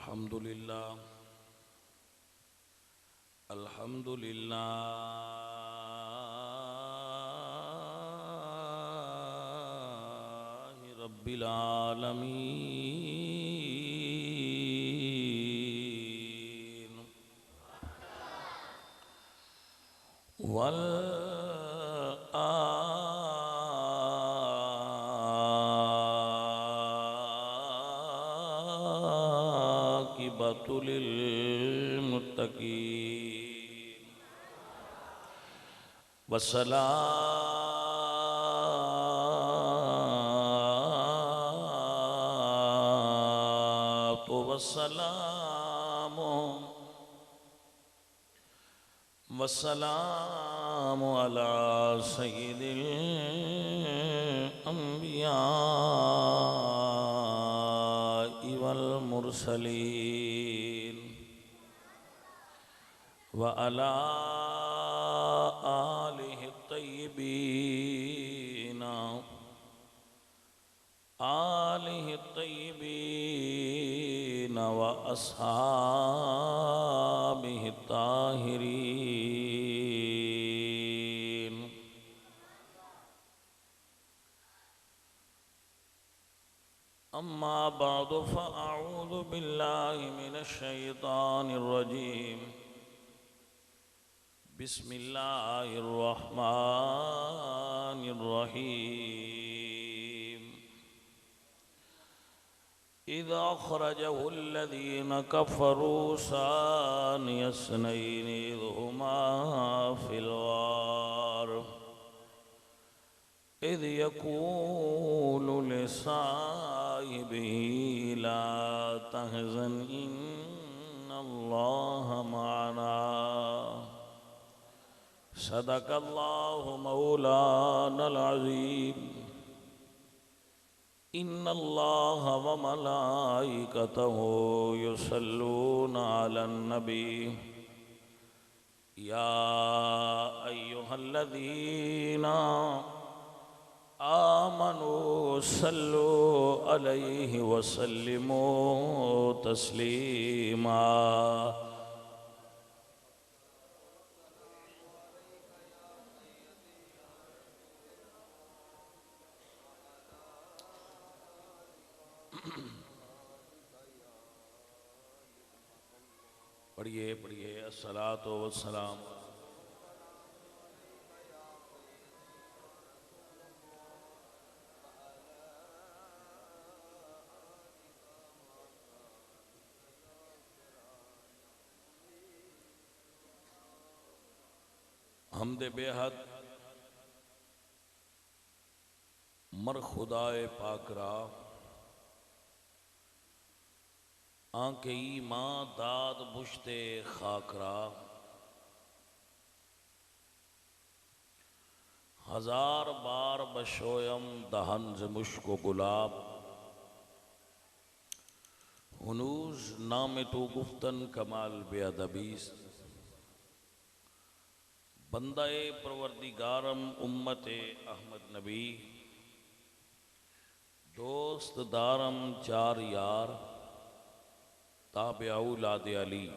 अल्हम्दुलिल्लाह रब्बिल आलमीन वल आक़िबतु लिल मुत्तक़ीन वस्सलातु वस्सलामु अला सय्यिदिल अंबिया'i वल मुरसलीन व अला आलिहि तय्यिबीन व अस्हाबिहि ताहिरीन। अम्मा बअदु फ़अऊज़ु बिल्लाहि मिनश शैतानिर रजीम। बिस्मिल्लाहिर्रहमानिर्रहीम। इज़ अख़रजहुल्लज़ीन कफ़रू सानिय स्नैनि इज़ हुमा फ़िल ग़ार इज़ यक़ूलु लिसाहिबिही ला तहज़न इन्नल्लाह मअना सदक़ल्लाहु मौलानल अज़ीम। इन्नल्लाह व मलाइकतहु युसल्लूना अलन नबी या अय्युहल्लज़ीना आमनू सल्लु अलैहि वसल्लिमू तस्लीमा। पढ़िए पढ़िए अस्सलातु वस्सलाम। हमदे बेहद मर खुदाए पाकरा आंके ईमां दाद बुश्ते खाकरा हजार बार बशोयम दहन ज मुश्को गुलाब हुनूज नाम तो गुफ्तन कमाल बेअदबीस बंदाए परवरदिगारम उम्मते अहमद नबी दोस्त दारम चार यार ताबे औलाद अली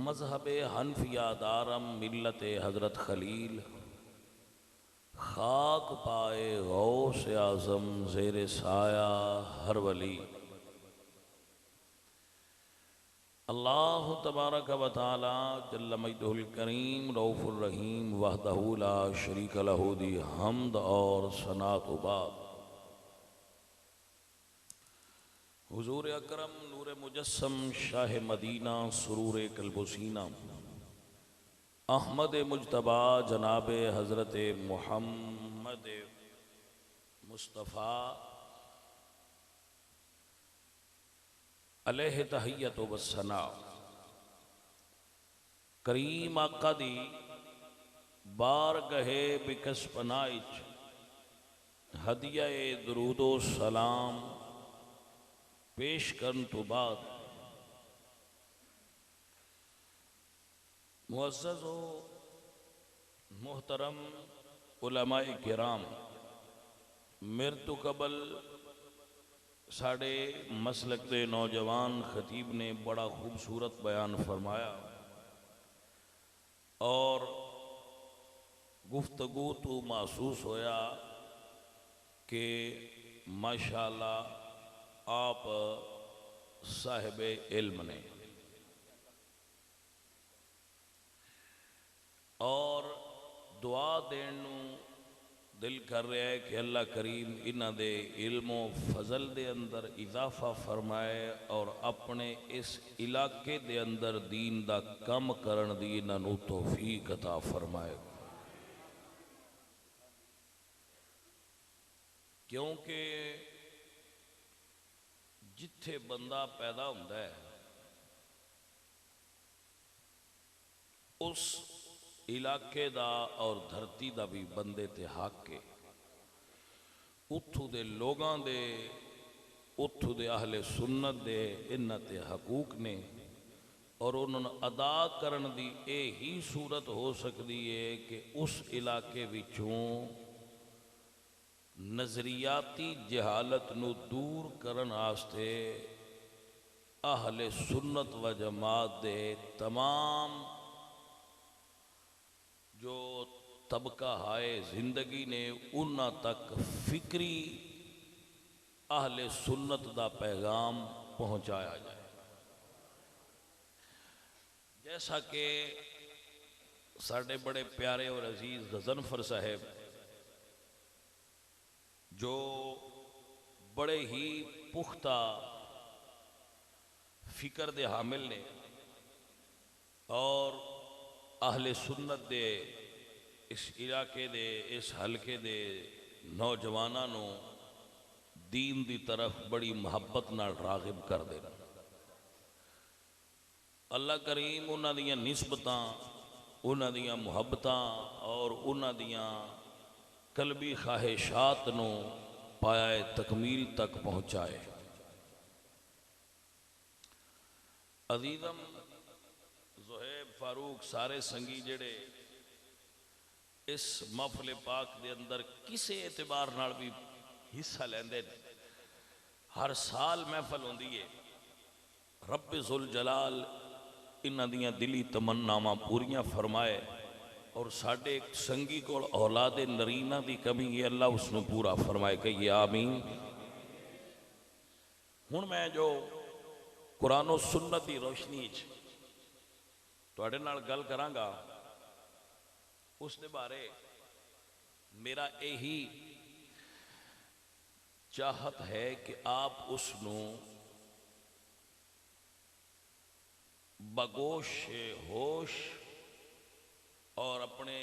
मजहब हनफिया दारम मिल्लत हजरत खलील खाक पाए गौस आज़म ज़ेरे साया हर वली। अल्लाह तबारक व तआला जल्ल मजदुहुल करीम रऊफ़ुर रहीम वहदहु ला शरीक लहू दी हम्द और सनात बाद हुजूर अकरम नूर मुजस्सम शाह मदीना सुरूर कल्बुसीना अहमद मुजतबा जनाब हज़रत मुहम्मद मुस्तफ़ा अलैहि तहियत व सना करीम आका दी बार गहे बिकस पनाइच हदिया दरूदो सलाम पेश करन तो बाद मुअज़्ज़ज़ व मोहतरम उलमाए किराम मेरे तो कबल साढ़े मसलक के नौजवान खतीब ने बड़ा खूबसूरत बयान फरमाया और गुफ्तगू तो महसूस होया कि माशाअल्लाह आप साहिब इल्म ने और दुआ देन नू दिल कर रहा है कि अल्लाह करीम इन्हां दे इल्मो फजल दे अंदर इजाफा फरमाए और अपने इस इलाके दे अंदर दीन दा कम करन दी इन्हां नू तौफीक अता फरमाए। क्योंकि जिथे बंदा पैदा होंदा है उस इलाके दा और धरती दा भी बंदे ते हक के उत्थों दे लोगां दे उत्थों दे अहले सुन्नत दे इन्हां ते हकूक ने और उन्होंने अदा करन दी यही सूरत हो सकती है कि उस इलाके विचों नजरियाती जहालत नू दूर करन आस्ते अहले सुन्नत व जमात दे तमाम जो तबका हाय जिंदगी ने उन्हां तक फिक्री अहले सुन्नत दा पैगाम पहुँचाया जाए। जैसा कि साढ़े बड़े प्यारे और अजीज गजनफर साहब जो बड़े ही पुख्ता फिक्र दे हामिल ने और अहले सुन्नत दे इस इलाके दे इस हलके दे नौजवानों नू दीन दी तरफ बड़ी मुहब्बत नाल रागिब कर देना। अल्लाह करीम उन्हां दियां निस्बतां उन्हां दियां मुहब्बतां और उन्हां दियां कलबी ख्वाहिशात नू पाए तकमील तक पहुँचाए। अजीज़म ज़ुहैब फारूक सारे संगी जेड़े इस महफिल पाक दे अंदर किसी एतबार नाल भी हिस्सा लेंदे ने, हर साल महफिल होंदी है। रब्बे जुल जलाल इन्हां दियां दिली तमन्नावां पूरियां फरमाए और साढ़े संगी को औलादे नरीना की कमी है, अल्लाह उसनू पूरा फरमाए कहिए आमीन। हुण मैं जो कुरानो सुन्नत की रोशनी तुहाडे नाल गल करांगा उस दे बारे मेरा यही चाहत है कि आप उसनू बगोश होश और अपने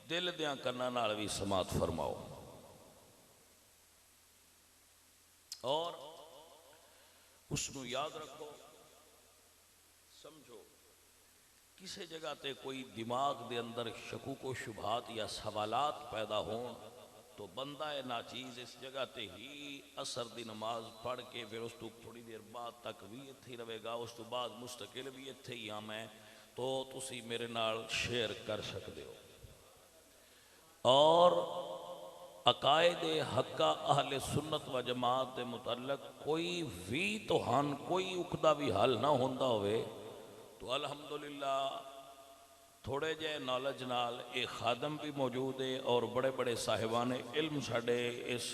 दिल दियां कन्नां नाल भी समात फरमाओ और उसनू याद रखो। समझो किसी जगह ते कोई दिमाग दे अंदर शकूक व शुभात या सवालात पैदा हों तो बंदा है नाचीज़ इस जगह ते ही असर दी नमाज पढ़ के फिर उस तो थोड़ी देर बाद तक भी इत्थे ही रहेगा, उस तो बाद मुस्तकिल भी इत्थे ही हाँ मैं, तो तुसी मेरे नाल शेयर कर सकते हो। और अकायदे हक्का अहले सुन्नत व जमात के मुतल्लक कोई भी तोहान कोई उकदा भी हल ना होंदा होवे तो अल्हम्दुलिल्लाह थोड़े जे नॉलेज नाल एक खादम भी मौजूद है और बड़े बड़े साहिबान इल्म साढ़े इस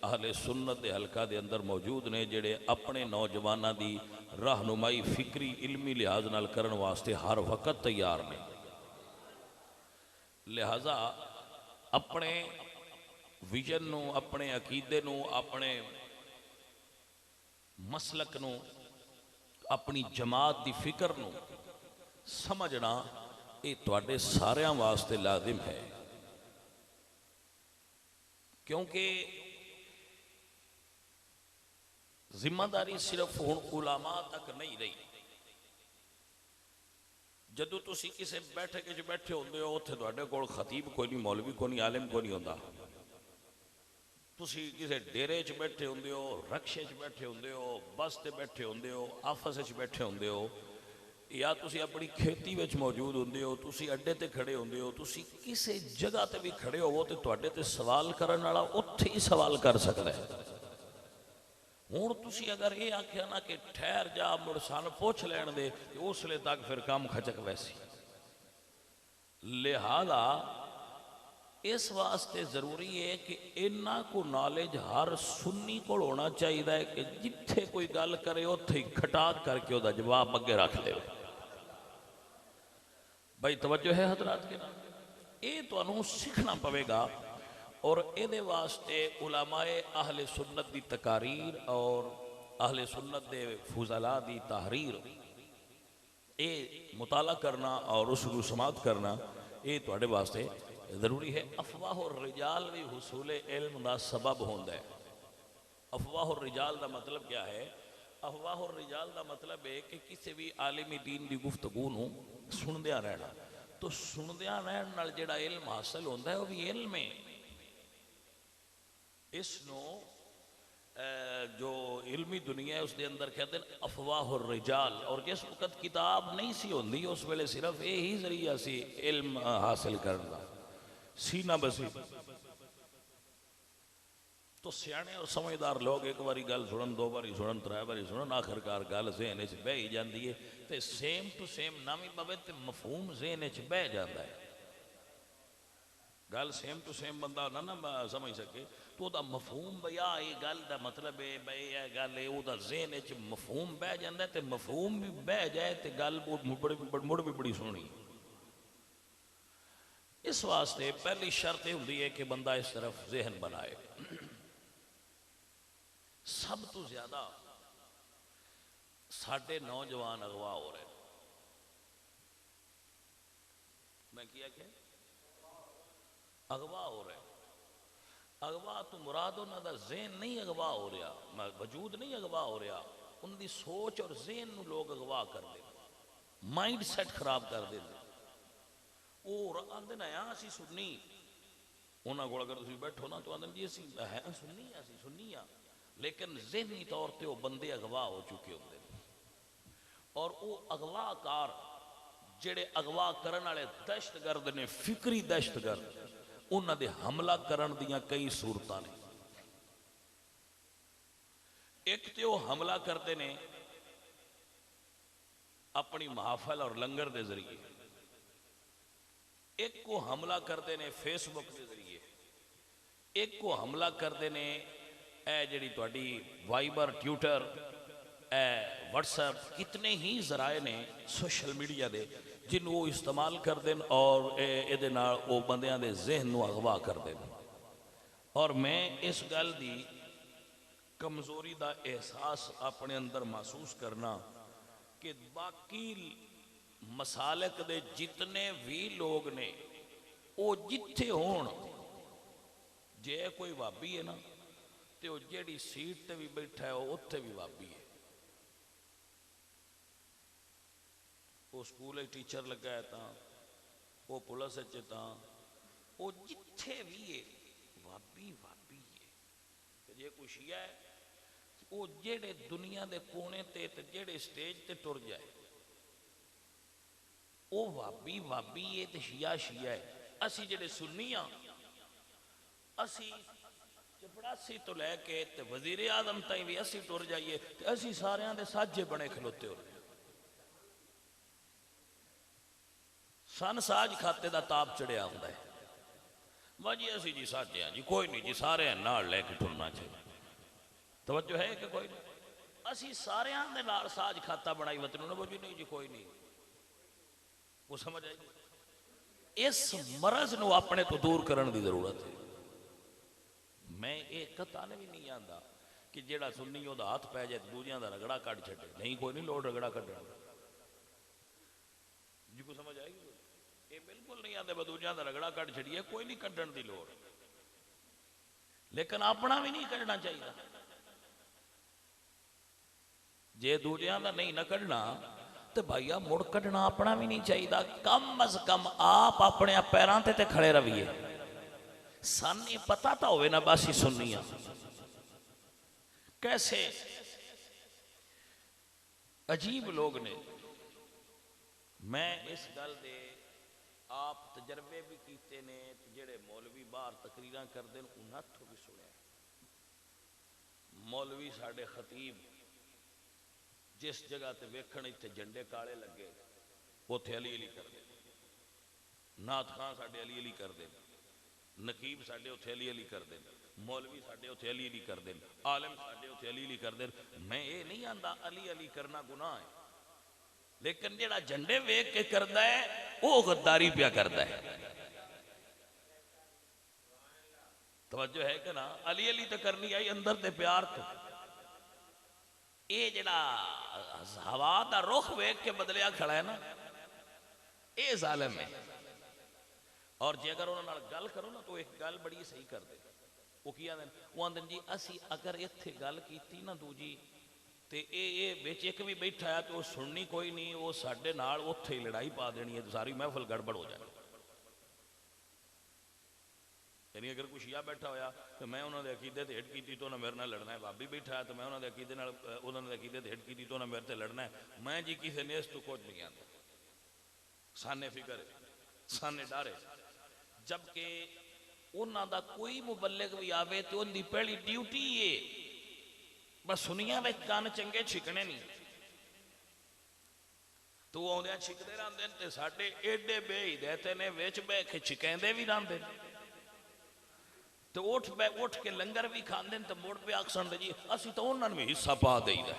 अहले सुन्नत के हलका के अंदर मौजूद ने जेड़े अपने नौजवानों की रहनुमाई फिक्री इल्मी लिहाज नाल करन वास्ते हर वक्त तैयार ने। लिहाजा अपने विजन नू अपने अकीदे नू अपने मसलक नू अपनी जमात की फिक्र नू समझना ये तुहाडे सारियां वास्ते लाजिम है। क्योंकि जिम्मेदारी सिर्फ हुण उलामा तक नहीं रही। जदों तुसी किसी बैठक च बैठे होंदे हो उत्थे तुहाडे कोल खतीब कोई नहीं, मौलवी कोई नहीं, आलिम कोई नहीं होंदा। तुसी किसी डेरे च बैठे होंदे हो, रक्शे च बैठे होंदे हो, बस ते बैठे होंदे हो, आफस च बैठे होंदे हो, या तुसी अपनी खेती विच मौजूद होंदे हो, तुसी अड्डे ते खड़े होंदे हो, तुसी किसी जगह ते भी खड़े होवो तो तुहाडे ते सवाल करन वाला उत्थे ही सवाल कर सकदा है। हुण तुसीं अगर ये आख्या ना कि ठहर जा मुड़ सन पुछ लैण दे, उसले तक फिर काम खचक वैसी। लिहाजा इस वास्ते जरूरी है कि इन्ना को नॉलेज हर सुन्नी को होना चाहिए कि जिथे कोई गल करे उत्थे ही खटाक करके उसका जवाब अगे रख दे। भाई तवज्जो है हजरात के नाम, ये तुहानू सीखना पवेगा। और ये वास्ते उलमाए अहले सुन्नत की तकारीर और अहले सुन्नत के फुजला की तहरीर ये मुताला करना और उसको समाप्त करना ये तुहाडे वास्ते जरूरी है। अफवाह और रिजाल भी हुसूल इल्म का सबब होंदा है। अफवाह और रिजाल का मतलब क्या है? अफवाह और रिजाल का मतलब है कि किसी भी आलिमी दीन की गुफ्तगू नूं सुनदिया रहना। तो सुनदिया रहन नाल जिहड़ा इल्म हासिल होंदा है वह भी इल्म है। इसनों जो इल्मी दुनिया है उसके अंदर कहते हैं अफवाह और रिजाल। और जिस वक्त किताब नहीं सी होंदी उस वेले सिर्फ यही जरिया सी इल्म हासिल करने का, सीना बसी। तो सियाने और समझदार लोग एक बारी गल सुनन, दो बारी सुनन, त्रै बारी सुनन, आखिरकार गल ज़हन च बह ही जाती है। तो सेम टू सेम ना भी पवे तो मफहूम ज़हन च बह जाता है। गल सेम टू सेम बंदा ना समझ सके तो वह मफहूम भैया ये गल का मतलब है बई यह गल है, वह ज़हन च मफहूम बह जाता है। तो मफहूम भी बह जाए तो गल मुड़ भी बड़ी सोहनी। इस वास्ते पहली शर्त यह होंदी है कि बंदा इस तरफ जहन बनाए। सब तो ज्यादा साडे नौजवान अगवा हो रहे। मैं किया क्या? अगवा हो रहे। अगवा तो मुराद उन्होंने ज़हन नहीं अगवा हो रहा, वजूद नहीं अगवा हो रहा, उनकी सोच और ज़हन नूं लोग अगवा कर दे, माइंड सैट खराब कर देंगे। और आंदे ना असी सुन्नी, उन्होंने को अगर तुम बैठो ना तो आंदे जी असी है सुन्नी, असी सुन्नी हाँ, लेकिन ज़हनी तौर पर वह बंदे अगवा हो चुके होंगे। और वो अगवाकार जेड़े अगवा करने वाले दहशतगर्द ने, फिक्री दहशतगर्द, उन्होंने हमला करन दियां कई सूरत ने। एक तो वो हमला करते ने अपनी महाफल और लंगर के जरिए, एक को हमला करते ने फेसबुक के जरिए, एक को हमला करते ने जी तुहाडी वाइबर, ट्विटर, व्हाट्सएप, कितने ही जराए ने सोशल मीडिया के जिन्हों वो इस्तेमाल करते हैं और ये वो बंदियां दे जहन नूं अगवा करते हैं। और मैं इस गल की कमजोरी का एहसास अपने अंदर महसूस करना कि बाकी मसालक दे जितने भी लोग ने वो जिथे होण, जे कोई वाबी है ना तो वो जेड़ी सीट ते भी बैठा है वो उत्थे भी वाबी है। वो स्कूल टीचर लगा है तो वो पुलिस वो जिथे भी है वाबी वाबी है। जे कोई शिया है वो जेड़े दुनिया के कोने ते जेड़े स्टेज ते टुर जाए वो वाबी वाबी है तो शिया शिया है। असी जेड़े सुन्नी हाँ, असी चपड़ासी तो लैके ते वजीर आजम ताई भी असी टुर जाइए तो असी सारियां दे साझे बने खलोते हो। सन साज खाते का ताप चढ़िया होंदा है। वाह जी असी जी साझे हाँ जी, कोई नहीं जी, सारे नाल लैके टुरना चाहिए। तवज्जो है कि कोई नहीं? असी सारियां दे नाल साज खाता बनाई वतनू ना, वो जी नहीं जी कोई नहीं, वो समझ आएगी। इस मरज नूं अपने तो दूर करने की जरूरत है। मैं ये कता ने भी नहीं आता कि जेड़ा सुन्नी ओदा हाथ पै जाए दूजियां दा रगड़ा कट छे। नहीं, कोई नहीं लोड़ रगड़ा कटने जी, को समझ आएगी? ये बिल्कुल नहीं आते दूजियां दा रगड़ा कट छड़िए, कोई नहीं कटण की लोड़, लेकिन अपना भी नहीं कटना चाहिए। जे दूजियां दा नहीं ना कटना तो भाईया मुड़ कटना अपना भी नहीं चाहिए। कम अज कम आप अपने पैरों ते खड़े रहिए। सानी पता तो होवे ना बासी सुन्निया कैसे अजीब लोग ने। मैं इस गल दे आप तजर्बे भी किए ने, जेड़े मौलवी बाहर तकरीर करते हैं उन्होंने भी सुने। मौलवी साडे खतीब जिस जगह ते वेखण इत्थे झंडे काले लगे उत्थे अली अली कर दे, नाथ खां साडे अली अली कर दे, नकीब साडे उत्थे अली अली कर दे, मौलवी साडे उत्थे अली अली कर दे, आलम साडे उत्थे अली अली कर दे। मैं ये नहीं आंदा अली अली करना गुनाह है, लेकिन जेड़ा झंडे वेख के करदा है वो गद्दारी पिया करदा है। तवज्जो है कि ना? अली अली तो करनी आई अंदर ते प्यार तो, ये जड़ा हवा का रुख वेख के बदलिया खड़ा है ना, ये जालिम है। और जे अगर उन्होंने गल करो ना तो एक गल बड़ी सही कर दे, वो की आंदे, वो आंदे जी असी अगर इत्थे गल कीती ना दूजी ते ये विच एक भी बैठा है तो सुननी कोई नहीं, वो साडे नाल उत्थे ही लड़ाई पा देनी है, तो सारी महफिल गड़बड़ हो जाए। यानी अगर कोई शिया बैठा होया तो मैं उन्होंने अकीदे ते हिट की तो उन्हें मेरे नाल लड़ना है, भाभी बैठा है तो मैं उन्होंने अकीदे नाल उन्होंने अकीदे ते हिट की तो उन्हें मेरे से लड़ना है। मैं जी किसी ने इस तो कुछ नहीं आता, साने फिक्र साने डर है। जबकि उन्हों का कोई मुबल्लिग भी आवे तो उनकी पहली ड्यूटी है बस सुनिया में कान चंगे छिकने नहीं, तो वो आउंदे छिकते रहते हैं तो साडे एडे बेहिदयत ने विच बह के छिकेंदे भी रहते, तो उठ के लंगर भी खाते तो मुड़ पे आखसन जी असी तो उन्होंने भी हिस्सा पा देईदा,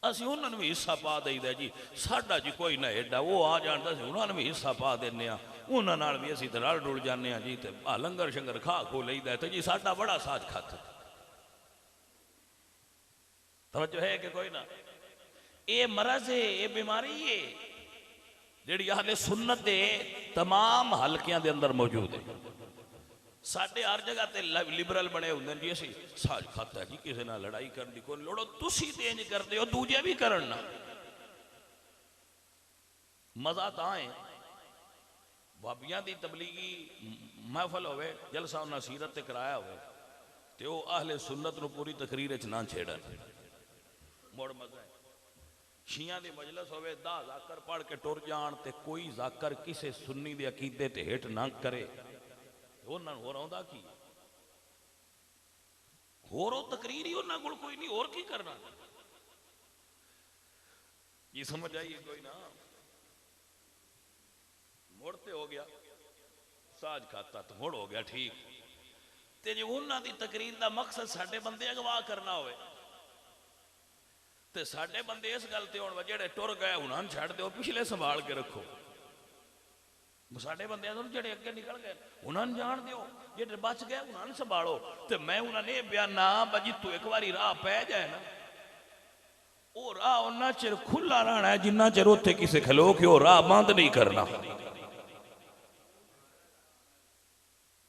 असी उन्होंने भी हिस्सा पा देईदा जी, साडा जी कोई ना एडा, वो आ जाता उन्होंने भी हिस्सा पा देने, उन्होंने भी असी तो रल रुल जाने जी, तो लंगर शंगर खा खो लईदा तो जी साडा बड़ा साज खत। तवज्जो है कि कोई ना? ये मरज है, ये बीमारी है जिहड़ी अहले सुन्नत दे तमाम हलकियां दे अंदर मौजूद है। साडे हर जगह ते लिबरल बने होंदे जी, असी साज खाता जी, किसी नाल लड़ाई करन दी कोई लोड़, तुसी ते इंज करदे हो दूजे भी करन ना। मजा तां है भाबियां दी तबलीगी महफल होवे, जलसा उन्हां सीरत ते कराया होवे ते वो अहले सुन्नत नूं पूरी तकरीर च ना छेड़न, मुड़ मजा है। शियां दी मजलिस होवे 10 जाकर पढ़ के टुर जान ते कोई जाकर किसी सुन्नी दे अकीदे ते हिट ना करे, उन्होंने होर आउंदा की होर वो तकरीर ही उन्होंने कोल कोई नहीं, होर की करना ये समझ आइए कोई ना? मुड़ते हो गया साज खाता तो मुड़ हो गया ठीक, ते जे उन्होंने दी तकरीर का मकसद साडे बंदे अगवा करना होवे ते साडे बंदे इस गल ते हुण जेड़े टुर गए उन्होंने छड्ड दो, पिछले संभाल के रखो। साडे बंदे जेड़े अगे निकल गए उन्होंने जान दो, जेड़े बच गए उन्होंने संभालो। तो मैं उन्होंने ये बयाना बजी तू एक बारी राह पै जाए ना, वो राह उन्ना चिर खुला रहना है जिन्ना चिर उत्थे किसी खलो के वो राह बंद नहीं करना।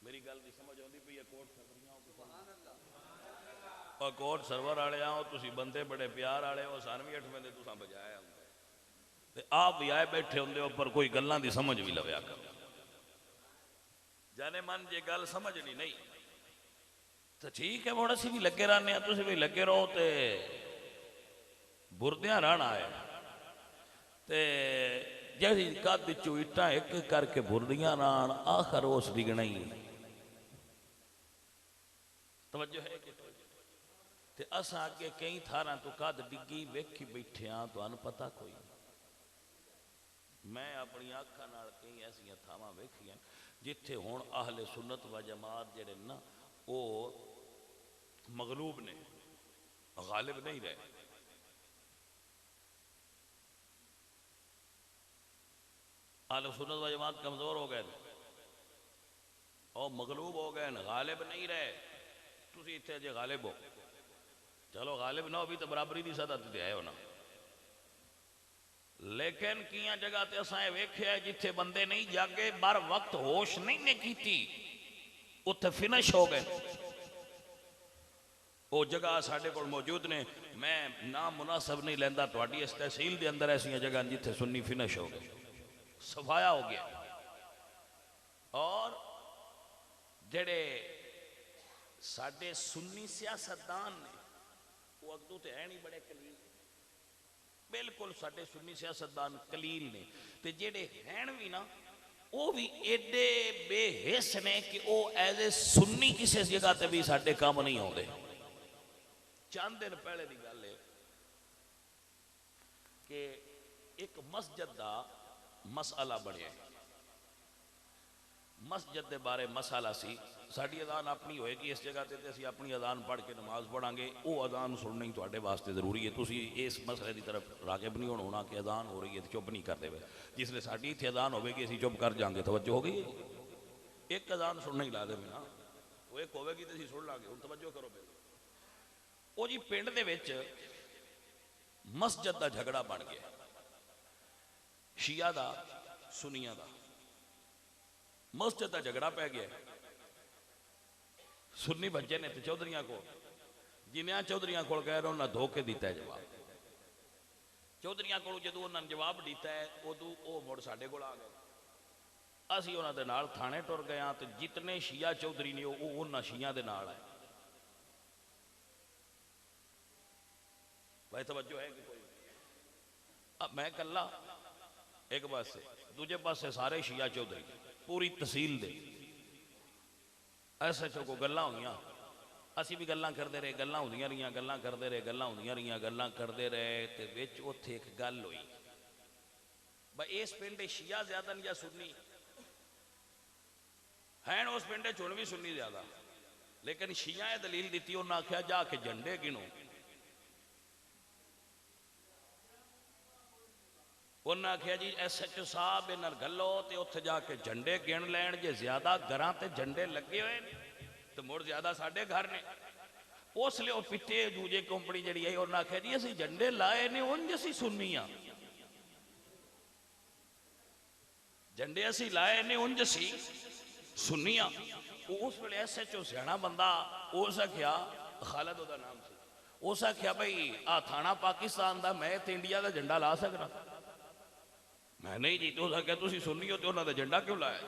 मेरी गल दी समझ आउंदी पई है? कोट सरवरियां और कोट सरवर वाले आओ, तुसी बंदे बड़े प्यार वाले हो, सन भी 8वें दे तुसां बजाया ते आप भी आए बैठे होंदे हो, पर कोई गल्लां दी समझ भी लव्या करो। जाने मन जे गल समझनी नहीं तो ठीक है, मुड़ असी भी लगे रहने, तुसीं भी लगे रहो, ते बुरदियां रहना है ते जैसी कद चो इट्टां एक एक करके बुरदियां रहन, आखर उस डिगना ही। तवज्जो है कि ते असां अगे कई थारां तो कद डिगी वेखी बैठे हाँ, तुहानूं पता कोई? मैं अपनी आँखां नाल कई ऐसियां थावां वेखियां जिथे हुण अहले सुन्नत व जमात जेड़े ना वो मगलूब ने, गालिब नहीं रहे। अहले सुन्नत व जमात कमजोर हो गए और मगलूब हो गए, गालिब नहीं रहे। तुसीं इत्थे जे गालिब हो, चलो गालिब ना हो भी तो बराबरी की सतह ते आए हो ना, लेकिन किया जगह ते असां वेख्या जिथे बंदे नहीं जागे, बर वक्त होश नहीं ने कीती, उत्थे फिनिश हो गए। वो जगह साडे कोल मौजूद ने, मैं नाम मुनासब नहीं लैंदा, तुहाडी इस तहसील दे अंदर ऐसियां जगह जिथे सुन्नी फिनिश हो गए, सफाया हो गया। और जेड़े साडे सुन्नी सियासतदान ने वो अगदू तो है नहीं, बड़े कलील, बिल्कुल साडे सुन्नी सियासतदान कलील ने, ते जेड़े हैं भी ना वो भी एडे बेहिस ने कि वो एज ए सुन्नी किसी जगह ते भी साडे काम नहीं आउंदे। चंद दिन पहले की गल है कि एक मस्जिद का मसला बनया। मस्जिद के बारे मसला सी, साड़ी अजान अपनी होएगी इस जगह ते असीं अपनी अजान पढ़ के नमाज पढ़ांगे, वो अजान सुनना ही तुहाडे वास्ते जरूरी है। तुसीं इस मसले की तरफ रागिब नहीं होना कि अजान हो रही है तो चुप नहीं करते हुए। जिसले साड़ी इत्थे अजान होगी असीं चुप कर जाएंगे, तवज्जो हो गई। एक अजान सुनना ही ला दे ना, वो एक होगी तो असीं सुन लांगे। हुण तवज्जो करो पहले। वो जी पिंड दे विच मस्जिद का झगड़ा बन गया, शिया दा सुनिया दा। मस्जिद का झगड़ा पै गया। सुन्नी बच्चे ने तो चौधरियां को, जिन्हें चौधरियां को कह रहे उन्हें धोखे दिता है जवाब। चौधरियां को जो उन्होंने जवाब दिता है उदू वो मुड़ साडे कोल आ गए। असीं उन्हां दे नाल थाने टुर गए हाँ, तो जितने शिया चौधरी ने वो उन्हां शिया दे नाल है। भाई तवज्जो है कि कोई? अब मैं कल्ला एक पासे, दूजे पासे सारे शिया चौधरी, पूरी तहसील दे SHO को गल्लां होईयां। असीं भी गल्लां करते रहे, गल्लां होंदियां रहियां, गल्लां करते रहे, गल्लां होंदियां रहियां, गल्लां करते रहे। ते विच उत्थे एक गल होई, भाई इस पिंड शिया ज्यादा नहीं या सुन्नी हैं? उस पिंड हुण भी सुन्नी ज्यादा, लेकिन शिया दलील दी, उन्हें आख्या जाके झंडे गिनो। उन्हें आख्या जी SHO साहब इन्हां गलो ते उत्थे जाके झंडे गिन लैण, जे ज्यादा घरां ते झंडे लगे हुए ने तो मुड़ ज्यादा साडे घर ने। उसले पिछे दूजे कंपनी जी आई, उन्हें आख्या जी असीं झंडे लाए ने, उंज असीं सुन्नी आ। झंडे असीं लाए ने, उंज असीं सुन्नी आ। उस वेले SHO सियाणा बंदा, उस आख्या, खालिद उहदा नाम सी, उस आख्या भाई आ थाना पाकिस्तान दा, मैं ते इंडिया दा झंडा ला सकदा? मैं नहीं जी। तो क्या तुम सुनी हो तो उन्होंने झंडा क्यों लाया?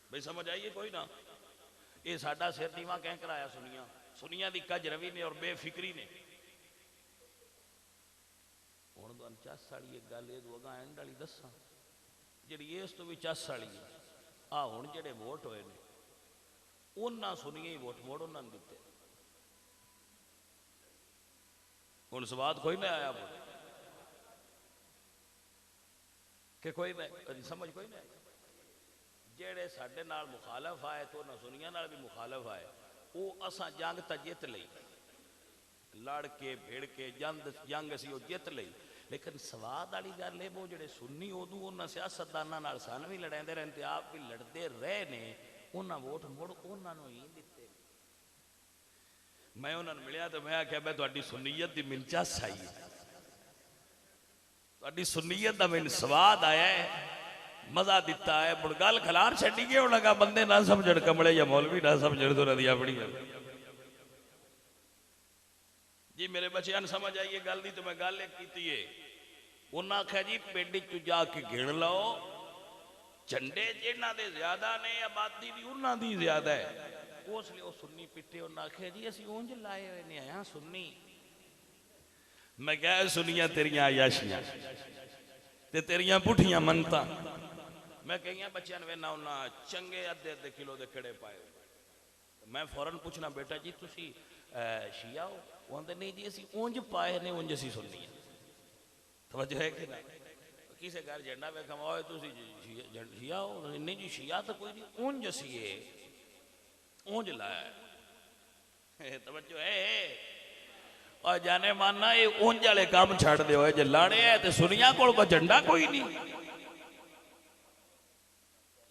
भाई समझ आइए कोई ना। ये साडा सिर नीवा कह कराया सुनिया, सुनिया दी कज रवि ने और बेफिक्री ने। हुण तुहानूं चस वाली एक गल ये अगा एंड वाली दसा, जिहड़ी इस तो भी चस वाली है। आ हुण जिहड़े वोट होए ने उन्हां सुनिया ही वोट मोड़ उन्हां नूं दित्ते। हुण सवाद कोई ना आया कि कोई समझ कोई नहीं। जेड़े साडे नाल मुखालफ आए तो उन्हां सुनिया नाल भी मुखालफ आए, वो असां जंग तां जित लई, लड़ के भिड़ के जंग असीं वो जित लई। लेकिन सवाद वाली गल है, वो जेड़े सुन्नी उदू उन्हां सियासतदानां नाल सन भी लड़ांदे रहे ते आप भी लड़ते रहे ने, उन्हां वोट मुड़ उन्हां नूं ही दित्ते। मैं उन्हां नूं मिलिया तो मैं आख्या मैं तुहाडी सुन्नीयत दी मैनूं चस आई है, तुहाडी सुन्नीयत दा मैनूं स्वाद आया है, मजा दिता है। मुड़ गल खलार छड्डी गए, लगा बंदे ना समझण, कमले या मौलवी ना समझण, तो उन्हां दी अपनी गल जी। मेरे बच्चों ने समझ आई है गल दी, तो मैं गल एक कीती है। उन्हां आख्या जी पिंड च जाके गिण लो, झंडे जिन्हां दे ज्यादा ने, आबादी भी उन्हां दी ज्यादा है। उसले वो सुन्नी पिट्टे, उन्हां आख्या जी असीं उंज लाए हुए ने आया सुन्नी। मैं कहा सुनिया तेरियां आयाशियां ते तेरियां पुठियां मनता। मैं कई बच्चों ने वेना उन्हें चंगे अद्धे अद्धे किलो के कड़े पाए। मैं फौरन पूछना बेटा जी तुसी शिया हो? वो आंदे नहीं जी असीं उंज पाए ने, उंज असीं सुन्नी। तवज्जो है कि ना? किसी घर झंडा वेखा मोए तुसी शिया हो? नहीं जी शिया तो कोई नहीं, उंज असीं उंज लाया। तवज्जो है? और जाने मानना ये उंज वाले काम छड़ दे, जे लाने है तो सुनिया कोल झंडा कोई नहीं।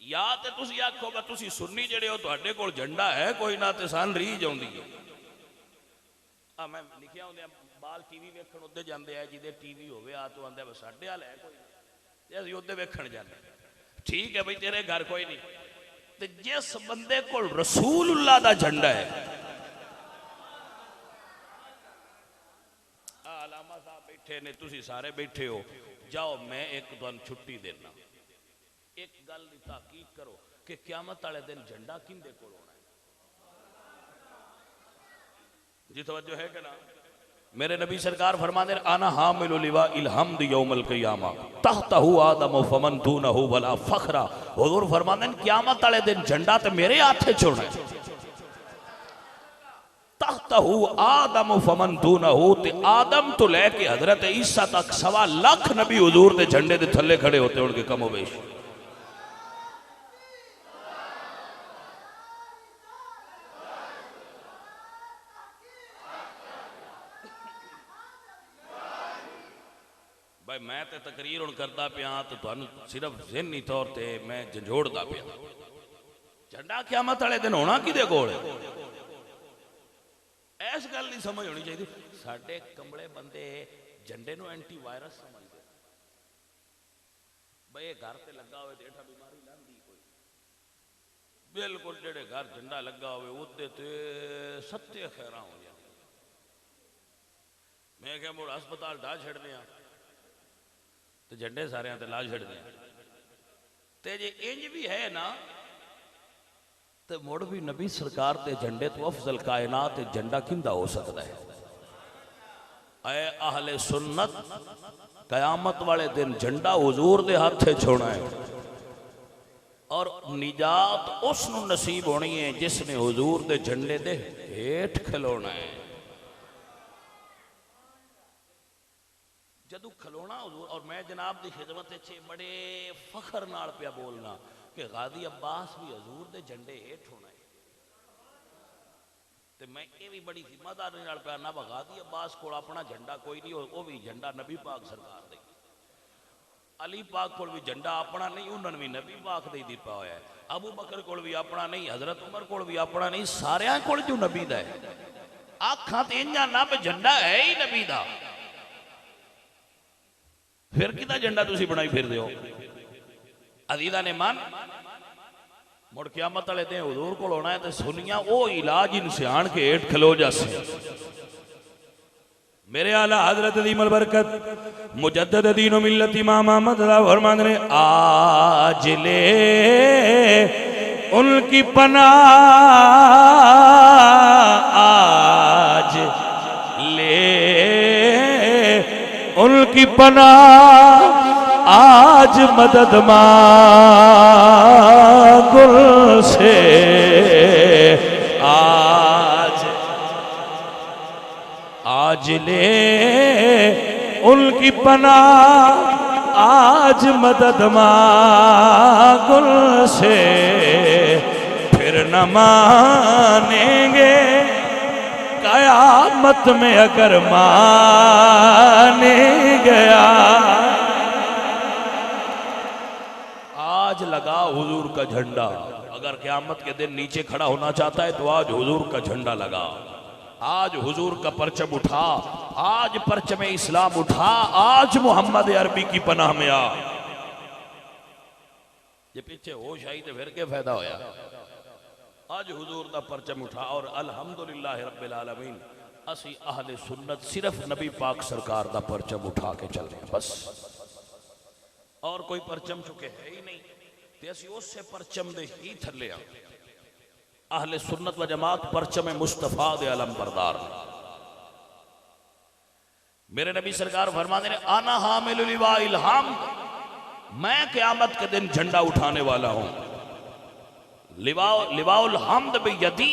या तो तुसी आखो तुसी सुन्नी जेड़े हो तुहाडे कोल झंडा है कोई ना, तो सन रीझ आउंदी है। आ मैं लिखिया होंदे बाल TV वेखण उधर जांदे आ, जिदे TV होवे आ तो आंदे साडे वाल है कोई, ते असीं उधर वेखण जांदे। ठीक है भाई तेरे घर कोई नहीं, ते जिस बंदे कोल रसूलुल्लाह दा झंडा है, आलामा साहब बैठे ने, तुसी सारे बैठे हो, जाओ मैं एक तुहानूं छुट्टी देना, एक गल दी तहकीक करो कि क़यामत वाले दिन झंडा किंदे कोल होना है। जी तवज्जो है कि ना? मेरे नबी सरकार फरमाते हैं आना हामिलु लिवा इल हम्द यौमल क़ियामा तहतहु आदम फमन दूनहु वला फखरा। हुजूर फरमाते हैं क़यामत वाले दिन झंडा तो मेरे हाथ च होना है। तहु आदम फमन दूनहु, ते आदम तो लैके हजरत ईसा तक 1.25 लाख नबी हुजूर दे झंडे दे थल्ले खड़े होते होंगे कमो बेश। भाई मैं तो तकरीर हुण करदा पिया तो तुहानू सिर्फ ज़हनी तौर ते मैं झंझोड़दा पिया। झंडा क़यामत वाले दिन होना किदे कोल, इस गल की समझ होनी चाहिए। साडे कमले बंदे झंडे नू एंटी वायरस समझते, भाई ये घर ते लगा होवे ते एठा बीमारी लंघदी कोई, बिल्कुल जेड़े घर झंडा लगा होवे उहदे ते सत्ते खैरा हो जाए। मैं क्या मुड़ हस्पताल ढा छड़ने तो झंडे सारे ते ला छड़ने, ते जे इंज भी है ना तो मुड़ भी नबी सरकार के झंडे तो अफजल कायनात झंडा किंदा हो सकता है। ऐ अहले सुन्नत, कयामत वाले दिन झंडा हुजूर दे हाथ छोड़ना है और निजात उसनू नसीब होनी है जिसने हुजूर दे झंडे दे हेठ खलोना है। जदू खलोना हुजूर, और मैं जनाब की खिदमत बड़े फखर नाल पिया बोलना कि गाजी अब्बास भी हजूर दे झंडे हेठ होना है। ते मैं ये भी बड़ी जिम्मेदारी नाल पिया ना, गाजी अब्बास को अपना झंडा कोई नहीं, वो भी झंडा नबी पाक सरकार दे। अली पाक को भी झंडा अपना नहीं, उन्होंने भी नबी पाक दे दिता होया है। अबू बकर को भी अपना नहीं, हजरत उमर को भी अपना नहीं, सारियां कोल जो नबी दा है। आखा ते इंजा ना भी झंडा है ही नबी दा, फिर किदा झंडा तुसी बनाई फिरदे हो। अजीदा ने मन मुड़ क़यामत वाले दिन हुजूर को होना है तो सुनिया वो इलाज इंसान के हेठ खलो जासे। मेरे आला हजरत दीमल बरकत मुजद्दद दीन मिल्लत इमाम अहमद फरमाते ने, आज ले उनकी पनाह, आज ले उनकी पनाह, आज मदद मांगो से, आज ले उनकी पनाह, आज मदद मांगो से, फिर न मानेंगे कयामत में अगर माने गया। आज लगा हुजूर का झंडा, अगर क़यामत के दिन नीचे खड़ा होना चाहता है तो आज हुजूर का झंडा लगा, आज हुजूर का परचम उठा, आज परचम इस्लाम उठा, आज मोहम्मद अरबी की पनाह में आ। ये पीछे होश आई तो फिर क्या फायदा होया। आज हुजूर का परचम उठा और अल्हम्दुलिल्लाह रब्बिल आलमीन असी अहले सुन्नत सिर्फ नबी पाक सरकार का परचम उठा के चल रहे बस, और कोई परचम चुके है ही नहीं। ते असी उससे परचम दे ही थले आ। अहले सुन्नत व जमात परचम मुस्तफा दे अलम बरदार। मेरे नबी सरकार फरमाते हैं, आना हामिलुल लिवाइल हम्द, मैं क़यामत के दिन झंडा उठाने वाला हूं। लिवाउल हम्द बियदी,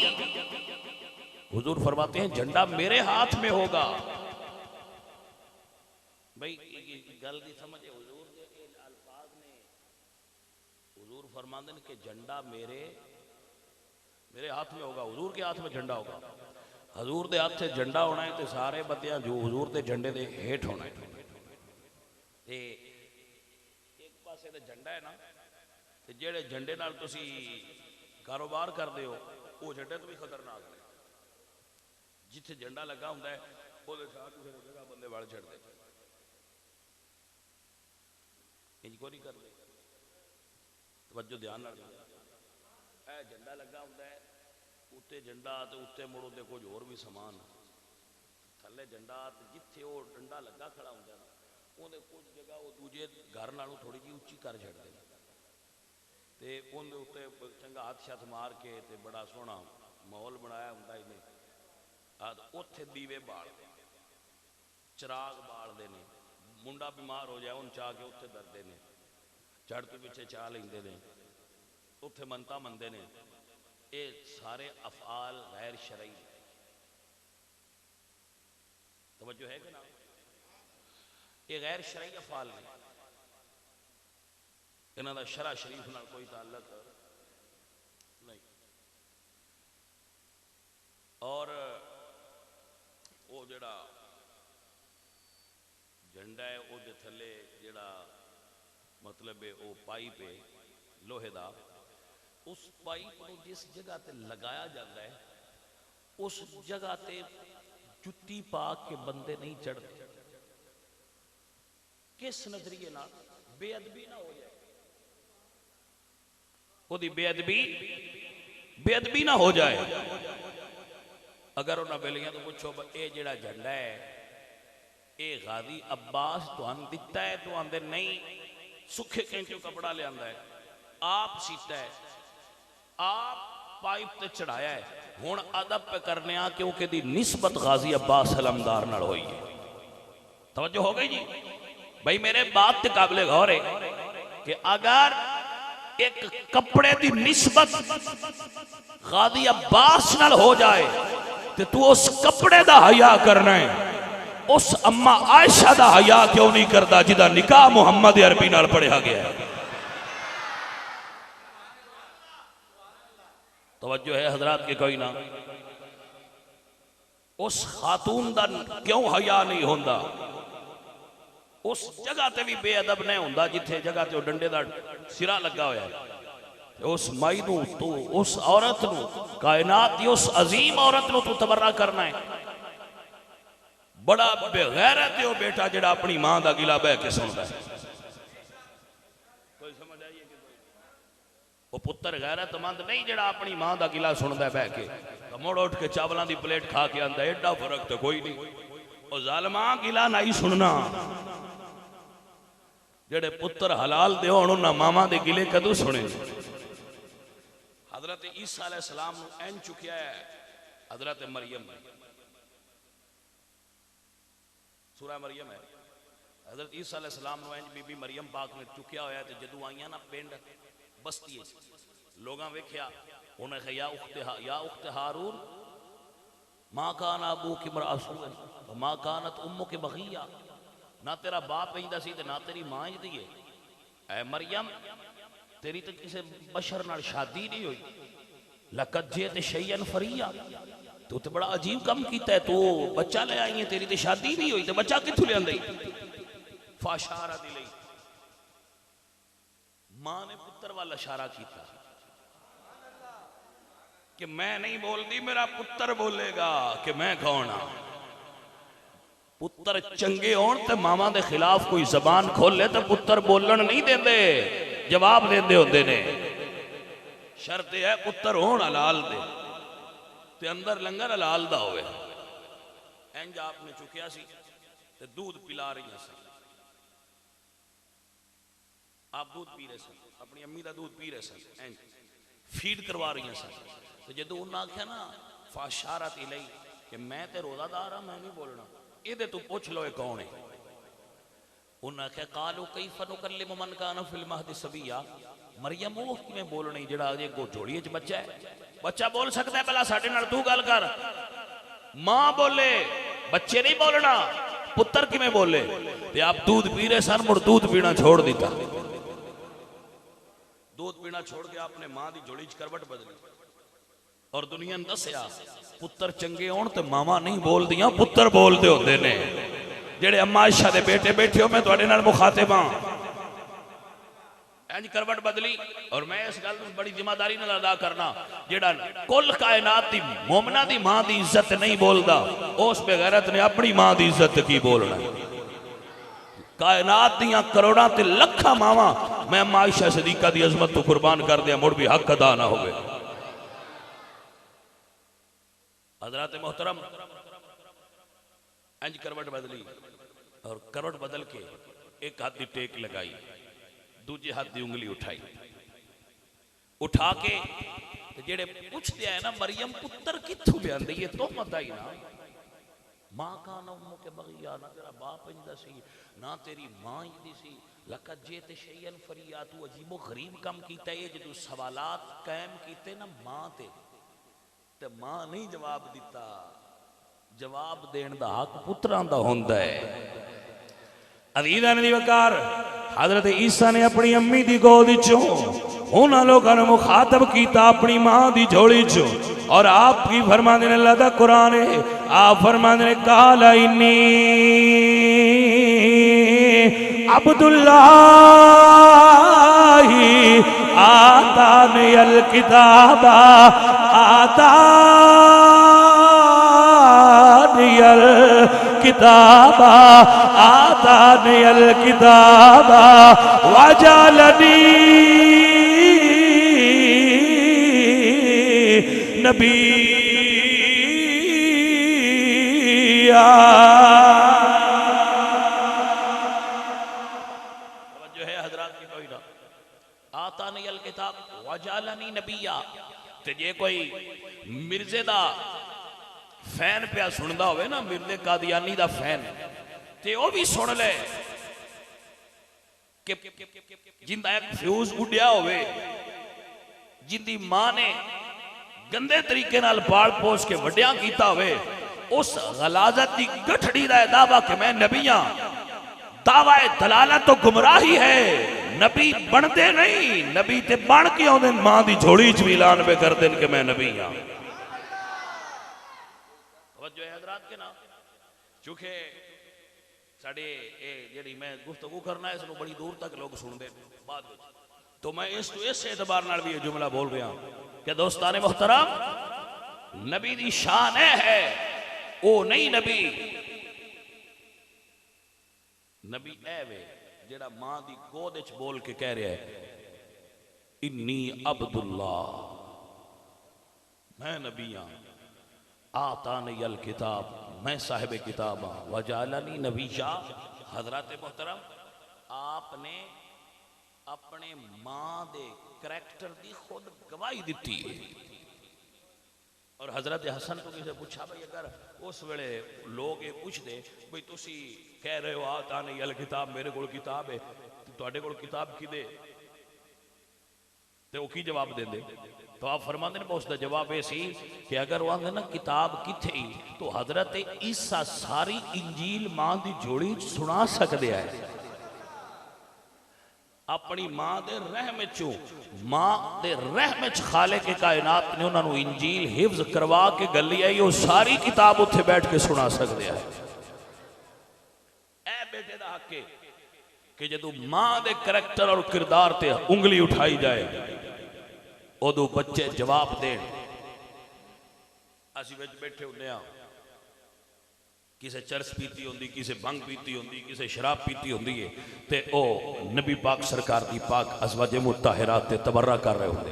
हुजूर फरमाते हैं झंडा मेरे हाथ में होगा। भाई गल दी समझे, हुजूर दे अल्फाज ने, हुजूर फरमाते हैं कि झंडा मेरे हाथ में होगा, हुजूर के हाथ में झंडा होगा। हुजूर दे हाथ से झंडा होना है तो सारे बंदियां जो हुजूर दे झंडे दे हेठ होना है। ते एक पासे ते झंडा है ना, ते जेड़े झंडे नाल तुसी कारोबार करते हो वो झंडे तो भी खतरनाक है। जिथे झंडा लगा होंदा है वो जगह बंदे वड़ छड़ते, इनको नहीं करते। तवज्जो ध्यान नाल, झंडा लगा होंदा है, उत्ते झंडा तो उत्ते मुड़ो ते कुछ होर भी समान, थले झंडा ते जिथे वो डंडा लगा खड़ा होंदा ना, उहदे कुछ जगह वो दूजे घर नालों थोड़ी जी उच्ची कर छड़दे ते उहदे उत्ते चंगा हथ शथ मार के ते बड़ा सोहना माहौल बनाया होंदा इन्हें। उत्थे दीवे बालदे, चिराग बालदे ने, मुंडा बीमार हो जाए उन चाह के उत्थे दरदे ने, झड़ तो पिछे चाह लेंदे ने, उत्थे मनता मनदे ने। ये सारे अफआल गैर शरई, तवज्जो है कि ना? ये गैर शरई अफाल ने, इन्हां दा शरा शरीफ नाल कोई ताल्लुक नहीं। और वो जड़ा झंडा है वो थले जड़ा मतलब है वो पाइप है लोहे का, उस पाइप को जिस जगह ते लगाया जाता है उस जगह ते जुत्ती पा के बंदे नहीं चढ़ते। किस नजरिए ना बेअदबी ना हो जाए, ओदी बेअदबी ना हो जाए। अगर उन्हें बेलियां तो पूछो ये जड़ा झंडा है ये गाजी अब्बास तुहानू दिता है? तो आंदे नहीं, सुखे कैंचों कपड़ा लिया है, आप सीता है, आप पाइप ते चढ़ाया है। हुण अदब पे करने आ क्योंकि दी निस्बत गाजी अब्बास अलमदार नाल होई है। तवज्जो हो गई जी? भाई मेरे बात के काबिले गौर है कि अगर एक कपड़े की निस्बत गाजी अब्बास नाल हो जाए तो तू उस कपड़े का हया करना है, उस अम्मा आयशा का हया क्यों नहीं करता जिदा निकाह मुहम्मद अरबी नाल पढ़िया गया है? तवज्जो है हजरात के कोई ना? उस खातून का क्यों हया नहीं होता? उस जगह ते भी बेअदब नहीं होता जिथे जगह ते डंडे का सिरा लगा होया है। उस माई नू तू, उस औरत नू, कायनात की उस अजीम औरत नू तू तबर्रा करना है। बड़ा बेगैरत है वो बेटा जिहड़ा अपनी मां का गिला बह के सुनता है। कोई समझ आई है? वो पुत्र गैरतमंद नहीं जिहड़ा अपनी मां का गिला सुनता है बह के, तो मुड़ उठ के चावलों की प्लेट खा के आंदा एडा फर्क तो कोई नहीं। वो जालमा गिला नहीं सुनना। जेड़े पुत्र हलाल दे होण उन्हां मामा दे गिले कदों सुने? हजरत ईसा अलैहिस्सलाम नूं ऐन चुकिया है हजरत मरियम ने, सूरह मरियम है। हजरत ईसा अलैहिस्सलाम नूं ऐन बीबी मरियम पाक ने चुकिया होया ते जदों आईयां ना पिंड बस्ती लोगां वेख्या, उन्हें कहा या उख्त हारून मां कान अबूकी इम्रअ सूइन व मां कानत उम्मुकी बगिया। ना तेरा बाप इंदा सी ते ना तेरी मां इंदी है। ऐ मरियम तेरी तो किसी बशर नाल शादी नहीं हुई। लकद जित शैयन फरिया, तू तो बड़ा अजीब कम किया है, तू बच्चा ले आई है, तेरी तो शादी नहीं हुई, तो बच्चा कित्थों लियांदा? फाशारा दिलई, मां ने पुत्र वाल इशारा किया कि मैं नहीं बोलती, मेरा पुत्र बोलेगा कि मैं कौन हाँ। पुत्र चंगे होण ते मामा दे खिलाफ कोई जबान खोले तो पुत्र बोलन नहीं देंदे, जवाब देंदे होंदे ने। शर्त है पुत्र होण हलाल दे ते अंदर लंगर हलाल दा होवे। इंज आपने चुकिया सी ते दूध पिला रही सी, आप दूध पी रहे सन, अपनी अम्मी का दूध पी रहे सन, इंज फीड करवा रही सन। तो जो उन्हें आख्या ना फाशारत इलई कि मैं तो रोजादार हाँ, मैं नहीं बोलना, ये तू पूछ लो ये कौन है। उन्हें आख्या कालू कई फनुकल्लिमु मन कान फिल महदि सबिया। मरियम वो किवें बोलनी जिहड़ा अजे झोड़िए च बच्चा है? बच्चा बोल सकता है, भला साडे नाल तू गल कर। मां बोले बच्चे नहीं बोलना, पुत्र किवें बोले? ते आप दूध पी रहे सन, मुड़ दूध पीना छोड़ दिता। दूध पीना छोड़ के आपने मां की झोली च करवट बदली और दुनिया ने दसिया पुत्र चंगे होण ते मामा नहीं बोल दियां, पुत्र बोलते होंदे ने। जेड़े अम्मा आयशा दे बेटे बैठे हो, मैं तुहाडे नाल मुखातिब हां। इंज करवट बदली और मैं इस गल नूं बड़ी जिम्मेदारी नाल अदा करना, जेड़ा कुल कायनात दी मोमना दी मां दी इज्जत नहीं बोलदा, उस बेगैरत ने अपनी मां दी इज्जत की बोलना। कायनात दियां करोड़ां ते लखां मावां मैं अम्मा आयशा सदीका दी अजमत तो कुर्बान कर दिया, मुड़ भी हक अदा ना होवे। हजरत मोहतरम इंज करवट बदली और करवट बदल के एक हाथ की टेक लगाई, दूजे हाथ की उंगली उठाई, उठा के जेड़े पूछते हैं ना मरियम पुत्र कित्थों लियांदी, ये तो मत आई ना। मां का ना के बगिया, ना तेरा बाप इंदा सी ना तेरी मां इंदी सी। लकद जित शैयन फरिया, तू अजीबो गरीब कम कीता है जो सवालात कायम कीते ना मां ते मां नहीं जवाब दिता। जवाब देने का हक पुत्रां दा हुंदा है। अज़ीज़ान दी वकार हज़रत ईसा ने अपनी अम्मी दी गोद चों उन्हां लोकां नूं मुखातब कीता अपनी मां दी झोली चों, और आप की फरमांदे ने, अल्लाह दा कुरान है, आप फरमांदे ने काला इन्नी अब्दुल्लाही आतानी अल किताबा आतानी अल किताबा आतानी अल किताबा वजअलनी नबिय्या। जो है हजरात की कोई ना आतानी अल किताब वजअलनी नबिय्या। ते जे कोई मिर्जे दा फैन पिया सुनदा होवे ना, मिर्जे कादियानी दा फैन, ते ओ भी सुन ले कि जिंदा एक फ्यूज उड़िया होवे, जिंदी मां ने गंदे तरीके नाल पाल पोस के वड्डिया कीता होवे, उस गलाजत की गठड़ी दा दावा कि मैं नबी हां, दावा दलालत तो गुमराही है। नबी बनते नहीं, नबी ते बन के आउंदे मां दी झोली च भी ऐलान पे कर देन कि मैं नबी हां। तवज्जो है हजरात के नाम, चूंकि साडे ए जेड़ी मैं गुफ्तगू करना है इसनु बड़ी दूर तक लोग सुनते बाद में, तो मैं इस एतबार नाल भी ये जुमला बोल रहा हूं कि दोस्ताने मोहतरम, नबी दी शान है ओ नहीं नबी, नबी ए वे जेड़ा मां दी गोद च बोल के कह रहा है इन्नी अब्दुल्ला, मैं नबी हां, आतानी अल किताब, मैं साहिब किताब हां, वजअलनी नबिय्या। हजरत मोहतरम, आपने अपने मां दे करैक्टर की खुद गवाही दी है। और हजरत हसन को किसी पूछा भाई, अगर उस वेले लोग ये पूछते भाई तुसी कह रहे हो आतानी अल किताब, मेरे को किताब है, तुहाडे कोल किताब किदे, ते वो की जवाब देंदे? तो आप फरमाते ने उसका जवाब ये सी कि अगर वो आंदे ना किताब किथे, तो हजरत ईसा सारी इंजील मां दी झोली सुना सकते हैं। अपनी मां दे रहम चो, मां दे रहम च खालिक के कायनात ने उन्होंने इंजील हिफ्ज करवा के गली आई, वो सारी किताब उत्थे बैठ के सुना सकते हैं। ए बेटे दा हक है कि जदों मां दे करैक्टर और किरदार ते उंगली उठाई जाए उदों बच्चे जवाब देन। असीं विच बैठे हुंदे आ, किसे चरस पीती होंदी, किसे भंग पीती होंदी, किसे शराब पीती होंदी है, ते ओ नबी पाक सरकार की पाक अज़वाजे मुत्तहरात ते तबर्रा कर रहे होंदे।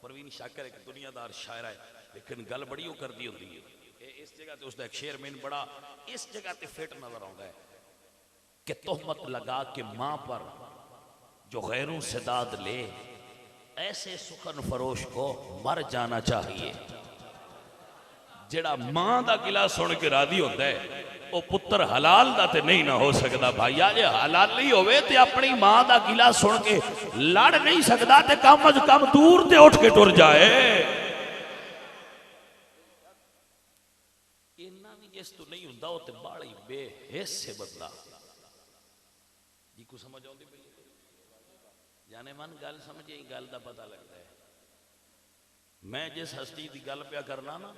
परवीन शाकर एक दुनियादार शायर है, लेकिन गल बड़ी वो करदी होंदी है। इस जगह ते उसका एक शेर मैनूं बड़ा इस जगह ते फिट नजर आता है कि तोहमत लगा के मां पर जो गैरों से दाद ले, ऐसे सुखन फरोश को मर जाना चाहिए। जेड़ा मां दा गिला सुन के राजी होता है वो पुत्र हलाल दा ते नहीं ना हो सकता। भाई जे हलाली होवे ते अपनी मां दा गिला सुन के लड़ नहीं सकता, ते कम अज कम दूर ते उठ के टुर जाए। इन्ना भी जिस तो नहीं हुंदा वो ते बाड़ी बेहिस है बंदा जी को समझ आउंदी पई जाने मन गल समझे गल दा पता लगता है। मैं जिस हस्ती की गल पिया करना ना,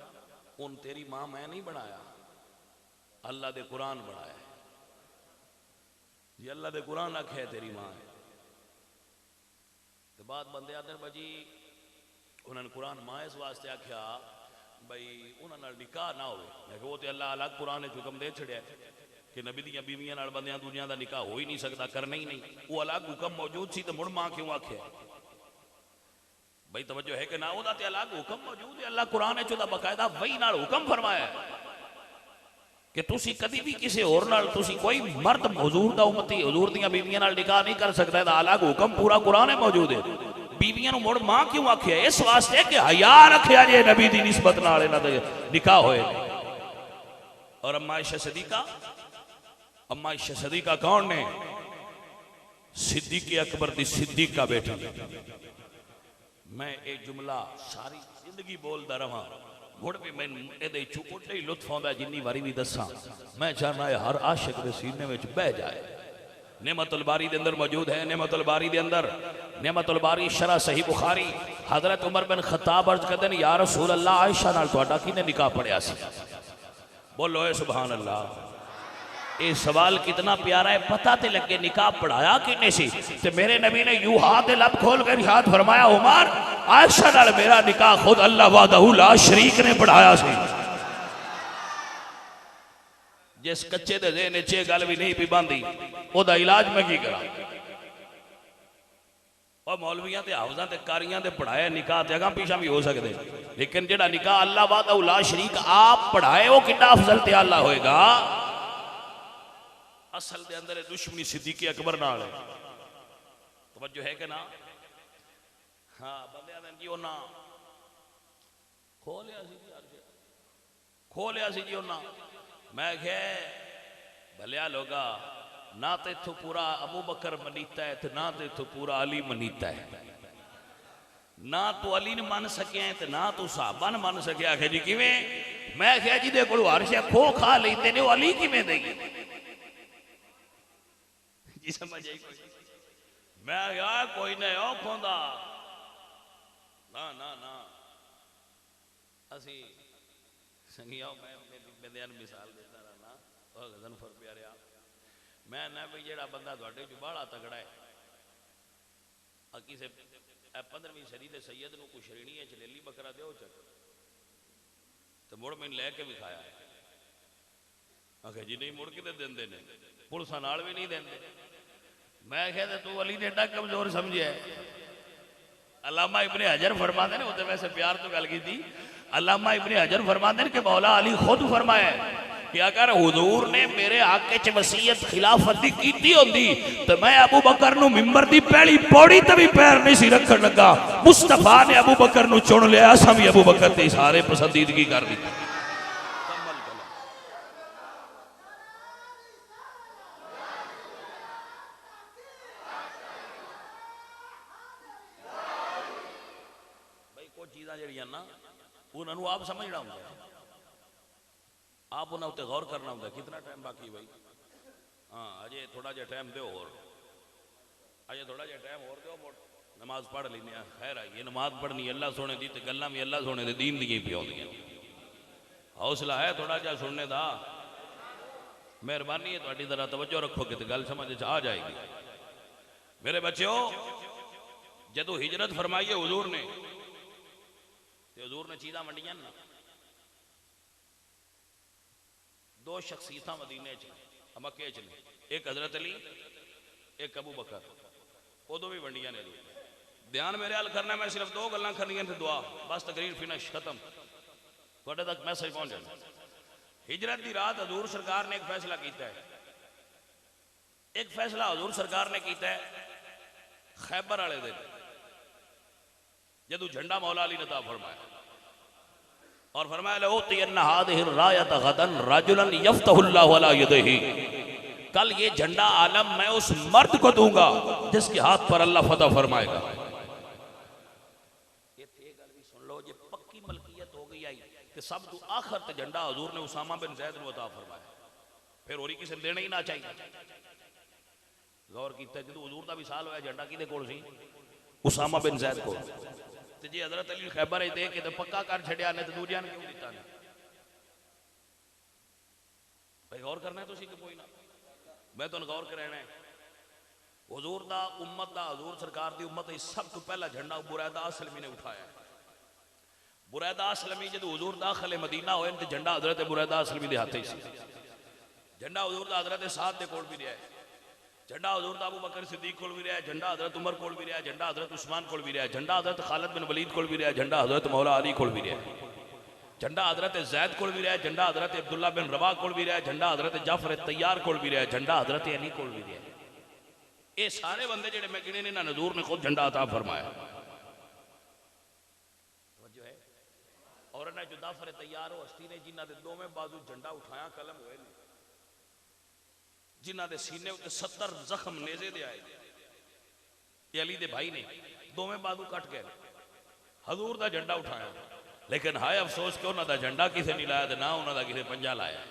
उन तेरी मां मैं नहीं बनाया, अल्लाह दे कुरान बनाया जी। अल्लाह दे कुरान आखे तेरी मां है, तो बाद बंदे आदर बजी उन्होंने कुरान मां इस वास्ते आख्या भाई उन्होंने निकाह ना हो। वो तो अल्लाह अलग कुरान हुक्म दे छड़िया कि नबी दियां बीवियां नाल बंदियां दूजियां दा निकाह हो ही नहीं सकता, करना ही नहीं। वो अलग हुक्म मौजूद सी, तो मुड़ मां क्यों आख्या? भाई तवज्जो है कि ना, वो अलग हुक्म मौजूद है। अल्लाह कुरान च बकायदा वही नाल हुक्म फरमाया कि तुसी कदी भी किसी होर नाल तुसी कोई मर्द हुजूर दा उम्मती हुजूर दियां बीवियां नाल निकाह नहीं कर सकता। दा अलग हुक्म पूरा कुरान में मौजूद है। बीवियां नूं मुड़ मां क्यों आख्या? इस वास्ते कि हया रखिया जे नबी दी निस्बत नाल इन्हां दे निकाह होए। और अम्मा आयशा सदीका, अम्मा आयशा सदीका कौन ने? सिद्दीक़ अकबर दी सिद्दीका बेटी। मैं एक जुमला सारी जिंदगी बोलता रहा, हुण भी मैं इहदे चों उड्डे ही लुत्फ आउंदा जिन्नी वारी भी दसां। मैं चाहना है हर आशिक दे सीने विच बह जाए। नेमतुल बारी दे अंदर मौजूद है, नेमतुल बारी दे अंदर, नेमतुल बारी शरह सही बुखारी। हजरत उमर बिन खत्ताब अर्ज करदे ने, या रसूल अल्लाह, आयशा नाल तुहाडा किने निकाह पढ़िया सी? बोलो ए सुभान अल्लाह। ये सवाल कितना प्यारा है, पता ते लगे निकाह पढ़ाया किने सी? ते मेरे नबी ने यूं हाथ लब खोल कर इरशाद फरमाया, उमर, आयशा नाल मेरा निकाह खुद अल्लाह वाहदहू ला शरीक ने पढ़ाया सी। जिस कच्चे दे ज़हन च गल भी नहीं पी पांदी, ओदा इलाज मैं की करा? और मौलवियां ते हाफिज़ां ते कारियां ते पढ़ाए निकाह ते अगां पीछा भी हो सकते, लेकिन जेड़ा निकाह अल्लाह वाहदहू ला शरीक आप पढ़ाए वो कितना अफजल ते आला होएगा। असल दे अंदर दुश्मनी सिद्दीक़ अकबर नाल है। तवज्जो है कि ना? हाँ, बंदे ने जी ओना खोलिया सी जी, खोलिया सी जी ओना। मैं कहा भलिया लोगा, ना तो इथों पूरा अबू बकर मनीता है, तो ना तो इथों पूरा अली मनीता है। ना तो अली ने मन सकिया है, तो ना तो साहबा ने मन सकिया। आखे जी किवें? मैं कहा जी देखो हर शे खो खा लेते ने, अली किवें देगी जी? समझ आई? मैं यार कोई नहीं ओ खोंदा ना ना ना। असी संगिया मैं बंदियां नूं मिसाल देता रहना, गज़नफर प्यारिया, मैं ना भी जेड़ा बंदा तुहाडे च बड़ा तगड़ा है, किसी 15वीं सदी के सैयद नूं कोई श्रेणी च ले ली बकरा दो चक, तो मुड़ मैनूं लैके विखाया। आखे जी नहीं, मुड़ के देंदे ने, पुलिसां नाल भी नहीं देंदे। मैं कहता तू अली ने एडा कमजोर समझिया? अल्लामा इब्ने हजर फरमाते ने, वो तो वैसे प्यार तो गल की थी। अल्लामा इब्ने हजर फरमाते हैं कि मौला अली खुद फरमाया कि अगर हुजूर ने मेरे हक च वसीयत खिलाफत दी कीती होंदी तो मैं अबू बकर नूं मिंबर दी पहली पौड़ी ते भी पैर नहीं सी रखण लगा। मुस्तफा ने अबू बकर नूं चुन लिया, असां भी अबू बकर दी सारे पसंदीदगी कर दी। उन्होंने आप समझना होंगे, आप उन्होंने उत्ते गौर करना होंगे। कितना टाइम बाकी भाई? हाँ, अजे थोड़ा जहा टाइम दो और, अजे थोड़ा जहा टाइम और दो, नमाज पढ़ लेने। खैर आई, ये नमाज पढ़नी अल्लाह सोने दी, गल्लां भी अल्लाह सोने दे दीन दी पी आउंदियां। हौसला है थोड़ा जहा सुनने का? मेहरबानी है तुहाडी, जरा तवज्जो रखोगे तो गल समझ आ जाएगी। मेरे बच्चों, जदों हिजरत फरमाई है हुजूर ने, हुजूर ने चीज़ां वंडियां ना। दो शख्सियत मदीने च मक्के च ने, एक हजरत अली, एक अबू बकर, उदों भी वंडियां ने। ध्यान मेरे हाल करना, मैं सिर्फ दो गल्लां करनियां थे, दुआ बस, तकरीर फिनिश खत्म, तुहाडे तक मैसेज पहुंच जाए। हिजरत की रात हजूर सरकार ने एक फैसला किया है। एक फैसला हजूर सरकार ने किया है खैबर वाले दिन, जदों झंडा मौला अली ने ता फरमाया और फरमाया कल ये झंडा आलम मैं उस मर्द को दूंगा जिसके हाथ पर अल्लाह फतह फरमाएगा। सुन लो, ये पक्की मलकियत हो गई आई कि सब तो आखिर ते झंडा हजूर ने उसामा बिन ज़ैद को अता फरमाया, फिर होरी किसी देना ही ना चाहिए। गौर किया, जो हजूर का विसाल होया झंडा किहदे कोल सी? उसामा बिन ज़ैद को। जी हजरत अली खैबर दे के तो पक्का कर छड़िया ने, तो दूजिया ने क्यों दिता ने? भाई गौर करना है तुसीं कि कोई ना? मैं तुहानूं गौर कराना है। हुजूर दा उम्मत दा, हुजूर सरकार दी उम्मत दा सब तो पहला झंडा बुरैदा असलमी ने उठाया। बुरैदा असलमी जदों हुजूर दाखिले मदीना होए तो झंडा हजरत बुरैदा असलमी दे हाथ ही सी। झंडा हुजूर दा हजरत साद दे कोल भी रहा है, झंडा हजूर अबू बकर सिद्दीक कोल भी रहा, झंडा हजरत उमर कोल भी रहा, झंडा हजरत उस्मान कोल भी रहा, झंडा हजरत खालिद बिन वलीद कोल भी रहा, झंडा हजरत मौला अली कोल भी रहा, झंडा हजरत जैद कोल भी रहा, झंडा हजरत अब्दुल्ला बिन रवा कोल भी रहा, झंडा हजरत जाफर तैयार कोल भी रहा, झंडा हजरत अली कोल भी रहा। ये सारे बंदे जेडे मैं गिने ने ना, हजूर ने खुद झंडा अता फरमाया। जो है और इन्हें जो जाफर तैयार हो हस्ती ने जिन्होंने दे दोवें बाजू झंडा उठाया कलम हुए ने, जिन्हों के सीने उत्ते 70 जख्म नेजे दे आए, ये अली दे भाई ने दोवें बाजू कट गए, हजूर का झंडा उठाया। लेकिन हाय अफसोस कि उन्होंने झंडा किसे नहीं लाया तो ना उन्होंने किसे पंजा लाया।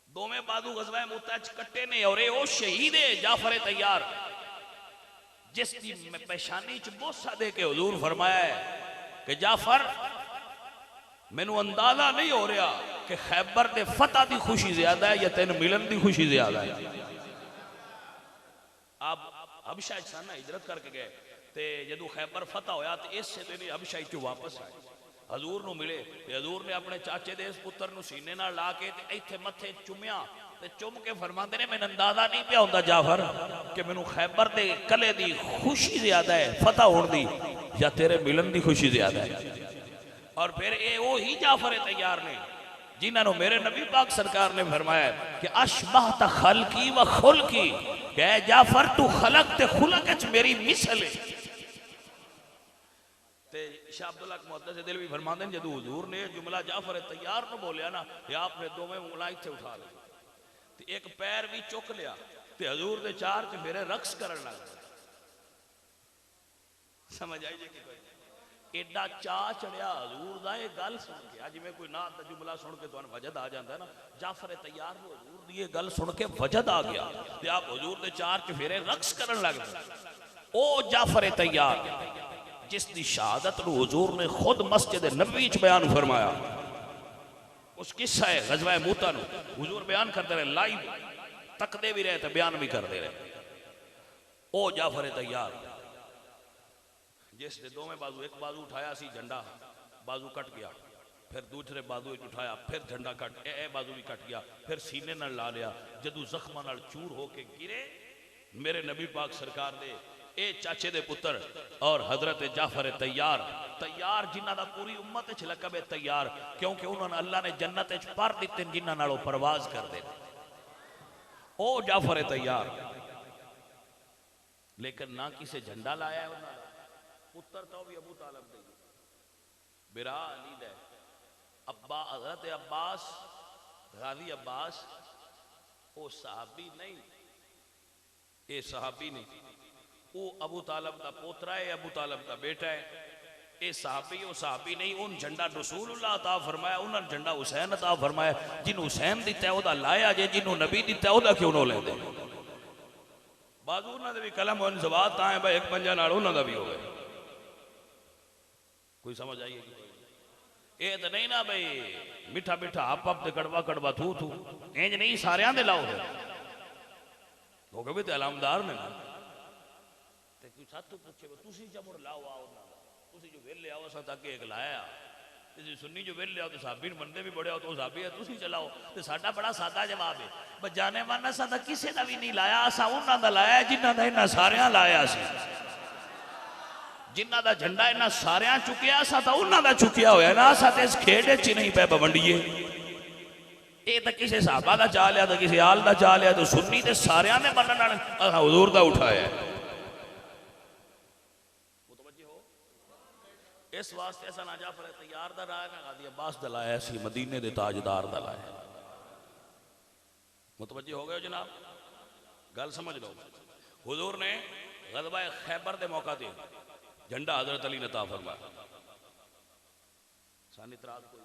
दोवें बाजू गज़वा मूता च कट्टे ने और वो शहीद है जाफर तैयार जिसकी पेशानी च बोसा दे के हुजूर फरमाया है कि जाफर मैनू अंदाजा नहीं हो रहा कि खैबर दे फतह की खुशी ज्यादा है या तेन मिलन की खुशी ज्यादा है। आप हबशा सन हिजरत करके गए ते जदों खैबर फतह होया तो इस दिन हबशा चो वापस आए हजूर नू मिले ते हजूर ने अपने चाचे दे इस पुत्र नू सीने नाल ला के ते इत्थे मथे चुमिया ते चुम के फरमाते ने मैनूं अंदाजा नहीं पिया हुंदा जाफर कि मैनूं खैबर दे कले दी खुशी ज्यादा है फतह होण दी या तेरे मिलन दी खुशी ज्यादा है। और फिर ये वो ही जाफर तैयार ने जिन्होंने मेरे नबी पाक सरकार ने फरमाया कि अशबहत खलकी व खुलकी कह जाफर तू खलक ते खुलक च मेरी मिसल है। ते शाह अब्दुल्ला मुहद्दिस दिल भी फरमाते हैं जदों हुजूर ने जुमला जाफर तैयार ने बोलिया ना आपने दोवें उंगलां इत्थे उठा ली ते एक पैर भी चुक लिया ते हजूर दे चार चफेरे रक्स करन लग गए। समझ आई जे कि एडा चा चढ़िया हजूर दा ये गल सुन के अज मैं कोई नात दा जुमला सुन के तुहानू वजद आ जाता है ना जाफर तैयार को हजूर दी ये गल सुन के वजद आ गया ते आप हजूर दे चार चफेरे रक्स करन लग गए। ओ जाफर तैयार जिसकी शहादत नू हुजूर ने खुद मस्जिद नबवी च बयान फरमाया उस किस्सा है गज़वा मूता नू हुजूर बयान करते रहे लाइव तकदे भी रहे तो बयान भी करते रहे। ओ जाफर तैयार जिसने दोवें बाजू एक बाजू उठाया सी झंडा बाजू कट गया फिर दूसरे बाजू उठाया फिर झंडा कट ए बाजू भी कट गया फिर सीने नाल ला लिया जदों जख्मां नाल चूर होके गिरे मेरे नबी पाक सरकार दे ए चाचे दे पुत्र और हजरत जाफर तैयार तैयार जिन्हां दा पूरी उम्मत च लकब है तैयार क्योंकि उन्होंने अल्लाह ने जन्नत च पर दिते जिन्हां नाल परवाज करदे ओ जाफर तैयार लेकिन ना किसे झंडा लाया है उन्होंने पुत्र तो भी अबू तालब दे बिरा अली दे अब्बा हजरत अब्बास गाजी अब्बास वो सहाबी नहीं ये सहाबी नहीं वो अबू तालब का पोतरा है अबू तालब का बेटा है ये सहाबी वो सहाबी नहीं उन झंडा रसूलुल्लाह अता फरमाया उन्होंने झंडा हुसैन अता फरमाया जिन्हों हुसैन दिता है लाया जे जिन्हों नबी दिता है क्यों ना लेंदे बाजू उन्होंने भी कलम और जवाब ता है भाई एक पंजा नाल उन्होंने भी हो गए कोई समझ आई ये तो नहीं ना भाई मिठा मिठा आप कड़वा कड़वा थू थू इंज नहीं सारियां दे लाओ भी तो अलामदार ने ना ते कोई साथों पूछे तुसी जमुड़ लाओ आओ तुसी जो वेले आओ असा तक एक लाया तुसी सुन्नी जो वेले आओ तो साहबी मनते भी बड़े हो तो साहबी है तुसी चलाओ तो साडा बड़ा सादा जवाब है बस जाने माना सा तो किसी का भी नहीं लाया असा उन्हों का लाया जिन्हों का इन्होंने सारिया लाया सी जिन्हों का झंडा इन्होंने सारिया चुकिया असा तो उन्हों का चुकिया होया ना असा तो इस खेड च नहीं पै बवंडीए ये तो किसी साहबा का चा लिया तो किसी आल का चा लिया तो सुन्नी तो सारिया ने मनन हुजूर का उठाया इस वास्ते असा ना जाफर तैयार दा लाया ना गाजी अब्बास दा लाया सी मदीने दे ताजदार दा लाया। मुतवज्जे हो गए जनाब गल समझ लो हुजूर ने ग़ज़वा खैबर दे मौका दे झंडा हजरत अली ने ता फरमाया सान इतराज कोई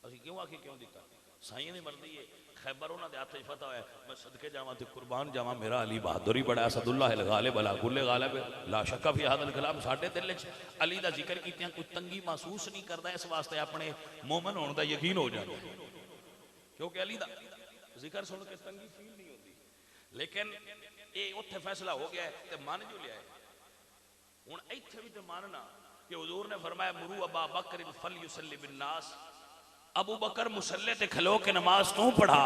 असी क्यों आखी क्यों दिता साईं ने मर्जी है खैबर उन्होंने हाथ फतह है मैं सदके जावा तो कुर्बान जावा मेरा अली बहादुर ही बड़ा असदुल्लाह गालिब अला कुल्ले गालिब ला शक्का फी हादल कलाम साडे दिल च अली दा जिक्र कीतियां कोई तंगी महसूस नहीं करता इस वास्ते अपने मोमन होने का यकीन हो जाता क्योंकि अली दा जिक्र सुन के तंगी फील नहीं होती लेकिन ये उत्थे फैसला हो गया है मन जो लिया हुण इत्थे भी तो मानना कि हुजूर ने फरमाया मुरू अबा बकर फलयुसल्लि बिन्नास अबू बकर मुसल्ले ते खलो के नमाज तू पढ़ा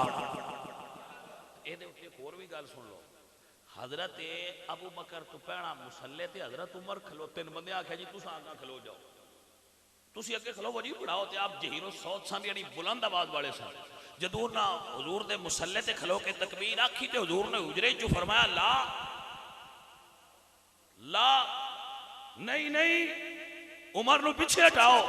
एदे उत्ते होर भी गल सुन लो हजरत अबू बकर तो पहना मुसल्ले ते हजरत उमर खलो तीन बंदे आख्या जी तुस आगा खलो जाओ तुसी अगे खलो वजी पढ़ाओ ते आप जहीरो सौत सन यानी बुलंद आवाज वाले सन जदों ना हुजूर दे मुसल्ले ते खलो के तकबीर आखी ते हुजूर ने हुजरे चो फरमाया ला ला नहीं नहीं उमर नु पीछे हटाओ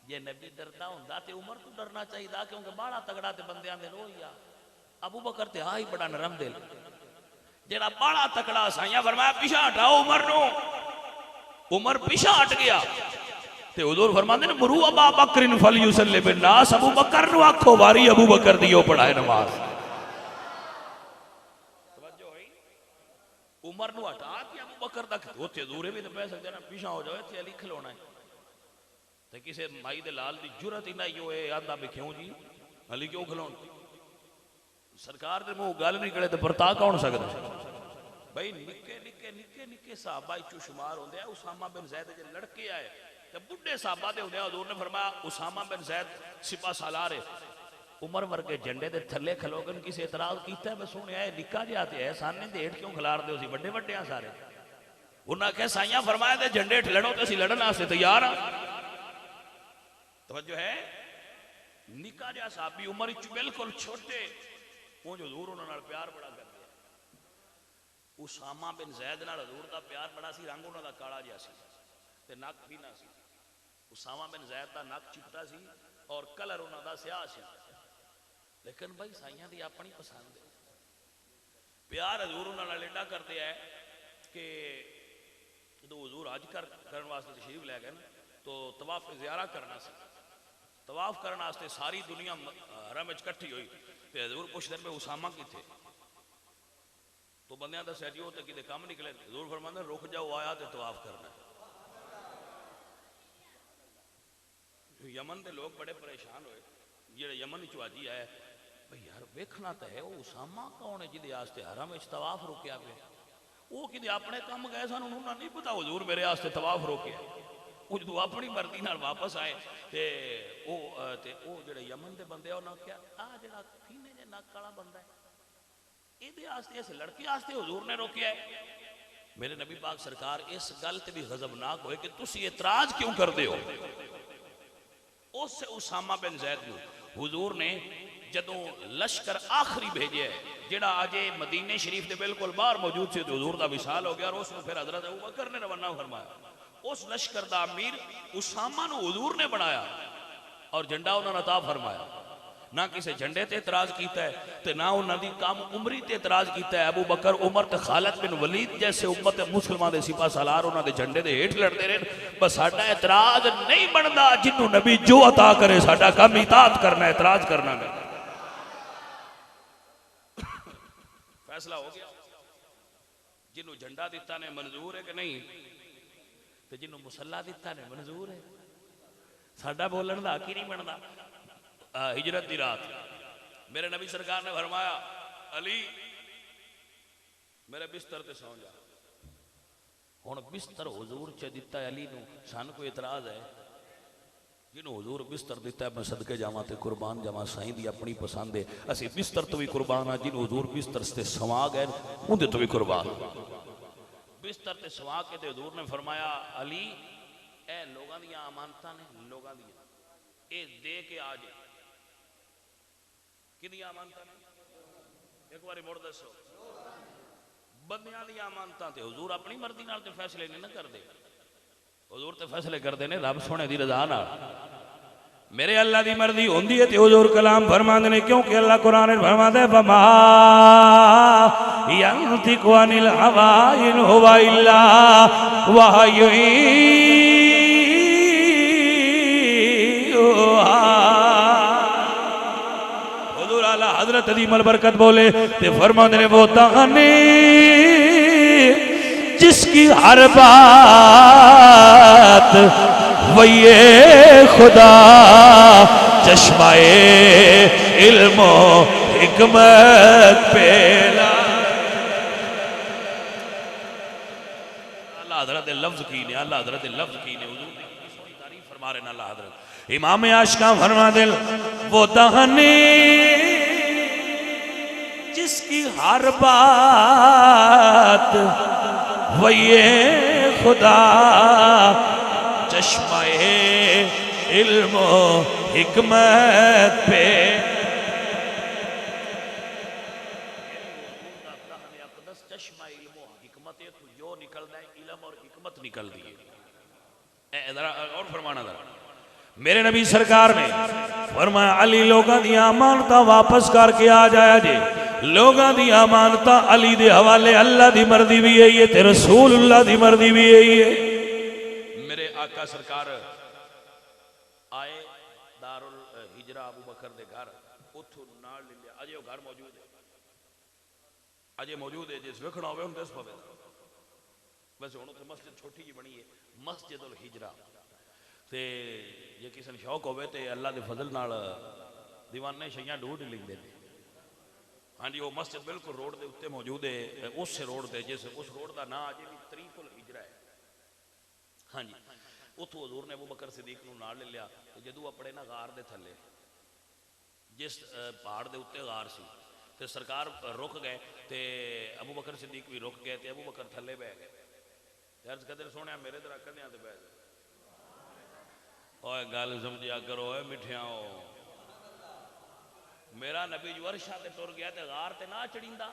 जे नबी डरदा हुंदा ते उमर तो डरना चाहिए क्योंकि बड़ा तगड़ा ते बंदियां दे रोइया अबू बकर ते हाई बड़ा नरम दिल जेड़ा बड़ा तगड़ा साइया फरमाया पीछे हटाओ उमर नु उमर पीछा हट गया ते हुजूर फरमाते ने मुरू अबा बकर फलयुसल्लि बिन्नास, अबू बकर नु आखो वारी अबू बकर दी ओ पढ़ाए नमाज। समझो होई उमर नु हटा के अबू बकर तक ओथे दूरे भी तो पै सकदे ना, पीछा हो जाओ इत्थे अली खलोना है ते किसे माई दे लाल दी जुरत ही नहीं होए आंदा भी क्यों जी अली क्यों खलोन, सरकार दे मुंह गल निकले तो बरता कौन सकदा भाई। निक्के निक्के निक्के निक्के साहबा चो शुमार होंदे आ। उसामा बिन ज़ैद जे लड़के आए ते बुढ़े साहबा दे होंदे, हुजूर ने फरमाया उसामा बिन ज़ैद सिपा सालार है, उमर वर्गे झंडे दे थल्ले खलोगन किसी एतराज कीता है? मैं सुनिया है निक्का जिहा ते है सामने दे हेठ क्यों खिलार दे सी बड़े बड़े आ सारे। उन्हें आख्या साइया फरमाया ते झंडे हेठ लड़ो ते असीं लड़न वास्ते तैयार हां। तवज्जो है निक्का जिहा साहबी उमर विच बिल्कुल छोटे वो जो हुजूर उन्हां नाल प्यार बड़ा करदे। उसामा बिन ज़ैद नाल हुजूर दा प्यार बड़ा सी, रंग उन्हां दा काला जिहा सी ते नक भी ना सी। उसामा बिन ज़ैद दा नक चिट्टा सी और कलर उन्हां दा स्याह सी, लेकिन भाई साइयां दी अपनी पसंद है। प्यार हुजूर उन्हां नाल एडा करदे है कि जो हुजूर हज करन वास्ते तशरीफ लै गए ना तो तवाफ ज़ियारा करना सी। तवाफ करने वास्ते सारी दुनिया हरम विच इकट्ठी हुई ते हुजूर पुछदे ने उसामा किथे, तो बंदियां दस्सिया जी वो तो किते कम निकले। हुजूर फरमांदे रुक जाओ आया तो तवाफ करना। यमन के लोग बड़े परेशान हुए, जेड़े यमन चो हाजी आए भाई यार वेखना तो है वो उसामा कौन है जिहदे वास्ते हरम विच तवाफ रोकिया गया। वो किते अपने काम गए सन, उन्होंने नहीं पता हुजूर मेरे वास्ते तवाफ रोकिया। वो जो अपनी मर्जी नाल वापस आए ते वो जेड़े यमन के बंदे उन्होंने कहा आ जेड़ा फीने जे नक वाला बंदा है इहदे वास्ते इस लड़के वास्ते हुजूर ने रोकिया है। मेरे नबी पाक सरकार इस गल ते भी गजबनाक होए कि तुसी एतराज क्यों करदे हो। उस उसामा बिन ज़ैद नूं हुजूर ने जदों लश्कर आखिरी भेजे जेड़ा अजे मदीने शरीफ के बिल्कुल बाहर मौजूद से हुजूर का विशाल हो गया और उसमें फिर हजरत अबू बकर ने रवाना फरमाया। उस लश्कर का अमीर उसामा नूं हुजूर ने बनाया और झंडा उन्होंने अता फरमाया। ना किसी झंडे ते एतराज किया है ते ना उन्होंने काम उमरी ते एतराज किया है। अबू बकर उमर ते खालिद बिन वलीद जैसे उम्मत मुसलमान के सिपा सालार उन्होंने झंडे के हेठ लड़ते रहे। बस साडा एतराज नहीं बनता, जिन्हों नबी जो अता करे साडा काम इताअत करना, एतराज करना नहीं। फैसला हो गया, जिन्हों झंडा दिता ने मंजूर है कि नहीं, तो जिन्हों मुसल्ला दिता ने मंजूर है। साडा बोलन का हक ही नहीं बनता। हिजरत की रात मेरे नबी सरकार ने फरमाया अली मेरे बिस्तर ते सौ जा। हुण बिस्तर हुजूर च दिता अली नूं, सन कोई एतराज है? जिन्हों हुजूर बिस्तर दिता मैं सदके जावां ते कुर्बान जावां, साईं दी अपनी पसंद है। असीं बिस्तर तो भी कुर्बान हाँ, जिन्हों हुजूर बिस्तर से सवा गए उहदे तो भी कुर्बान। बिस्तर ते सवा के ते हुजूर ने फरमाया अली ए लोगां दी अमानतां ने, लोगां दी ए दे के आ जाए। किदियां अमानतां ने? एक बार मुड़ दसो। बंदियां दी अमानतां ते हुजूर अपनी मर्जी नाल ते फैसले नहीं ना करदे, हुजूर ते फैसले करते ने रब सोने दी रजा नाल। मेरे अल्लाह दी मर्जी होंदी है ते हुजूर कलाम फरमांदे ने, क्योंकि अल्लाह कुरान में फरमांदा है फमा यंतिकु अनिल हवा इन हुवा इल्ला वहयु युहा। हुजूर आला हजरत दी मल बरकत बोले ते फरमांदे ने वो ताने जिसकी हर बात वये खुदा चश्माए इल्मो हिकमत पेला। अल्लाह हजरत लफ्ज की ने, अल्लाह हजरत लफ्ज की ने, हुजूर की सोनी तारीफ फरमा रहे अल्लाह हजरत। इमाम आशिका फरमा दिल वो दहने जिसकी हर बात वये खुदा चश्माए इल्मो हिकमत पे। चश्मा इल्मो हिकमत जो निकलता है इल्म और हिकमत निकलती है। और फरमाना जरा मेरे नबी सरकार ने फरमाया अली लोगों दी अमानत वापस करके आ जाया जे। लोगों दी अमानत अली दे हवाले, अल्लाह दी मर्जी भी यही है ते रसूलुल्लाह दी मर्जी भी यही है। आका सरकार आए दारुल हिजरा अबू बकर के घर, उथों नाल ले लिया। अजे वो घर मौजूद है, अजे मौजूद है, जिस वेखना हो दस पवे। वैसे हुण उत्थे मस्जिद छोटी जी बनी है, मस्जिद उल हिजरा। तो जे किसी ने शौक हो तो अल्लाह के फजल नाल दीवाने शइयां ढूंढ लेंदे ने। हाँ जी, वो मस्जिद बिल्कुल रोड के उत्ते मौजूद है, उस रोड से जिस उस रोड का नाम अजे भी तरीकुल हिजरा है। हाँ जी, उतों हजूर ने अबू बकर सिद्दीक नूं नाल ले लिया। तो जदों अपने ना गार दे थले जिस पहाड़ के उत्ते गार सी, तो सरकार रुक गए, तो अबू बकर सिद्दीक भी रुक गए, तो अबू बकर थले बह गए। अर्ज कहते सोने मेरे तरह कंधियां ते बह जाए। ओए गल समझिया करो मिठियाओ, मेरा नबी वर्षा ते तुर गया तो गार ते ना चढ़ींदा।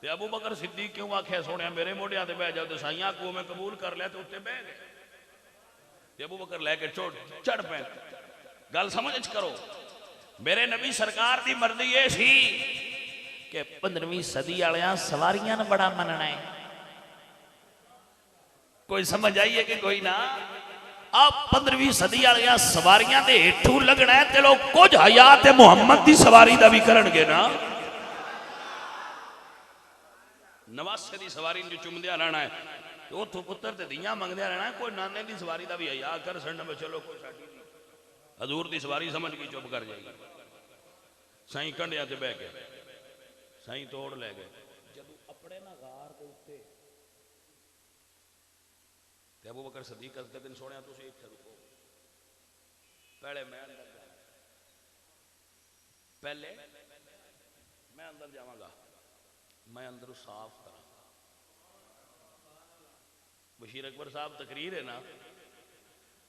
ते अबू बकर सिद्दीक क्यों आख्या सोने मेरे मोढ़िया ते बह जाओ, तो साइया को मैं कबूल कर लिया, तो उत्ते बह गए। ते अबू बकर लैके चढ़ पे। गल समझ करो, मेरे नबी सरकार की मर्जी ये सी कि 15वीं सदी वालियां सवारियां ने बड़ा मनना है। कोई समझ आई है कि कोई ना? आप 15वीं सदी वालियां सवारियां दे हेठू लगना है, ते लोग कुछ हयात मुहम्मद की सवारी का भी करनगे ना। नवासे की सवारी जो चुमदिया रहना है, उतो पुत्र ते दियां मंगदिया रहना है। कोई नाने की सवारी का भी हया कर छड़ना में, चलो कोई साडी हजूर की सवारी समझ के चुप कर जाएगी। साई कंडिया ते बह गए, साई तोड़ ले गए। जदों अपने ना गार के उत्ते ते अबू बकर सिद्दीक कहते दिन सोने तुसीं इत्थे रुको, पहले मैं अंदर जाऊंगा, पहले मैं अंदर जावांगा, मैं अंदर साफ करांगा। बशीर अकबर साहब तकरीर है ना,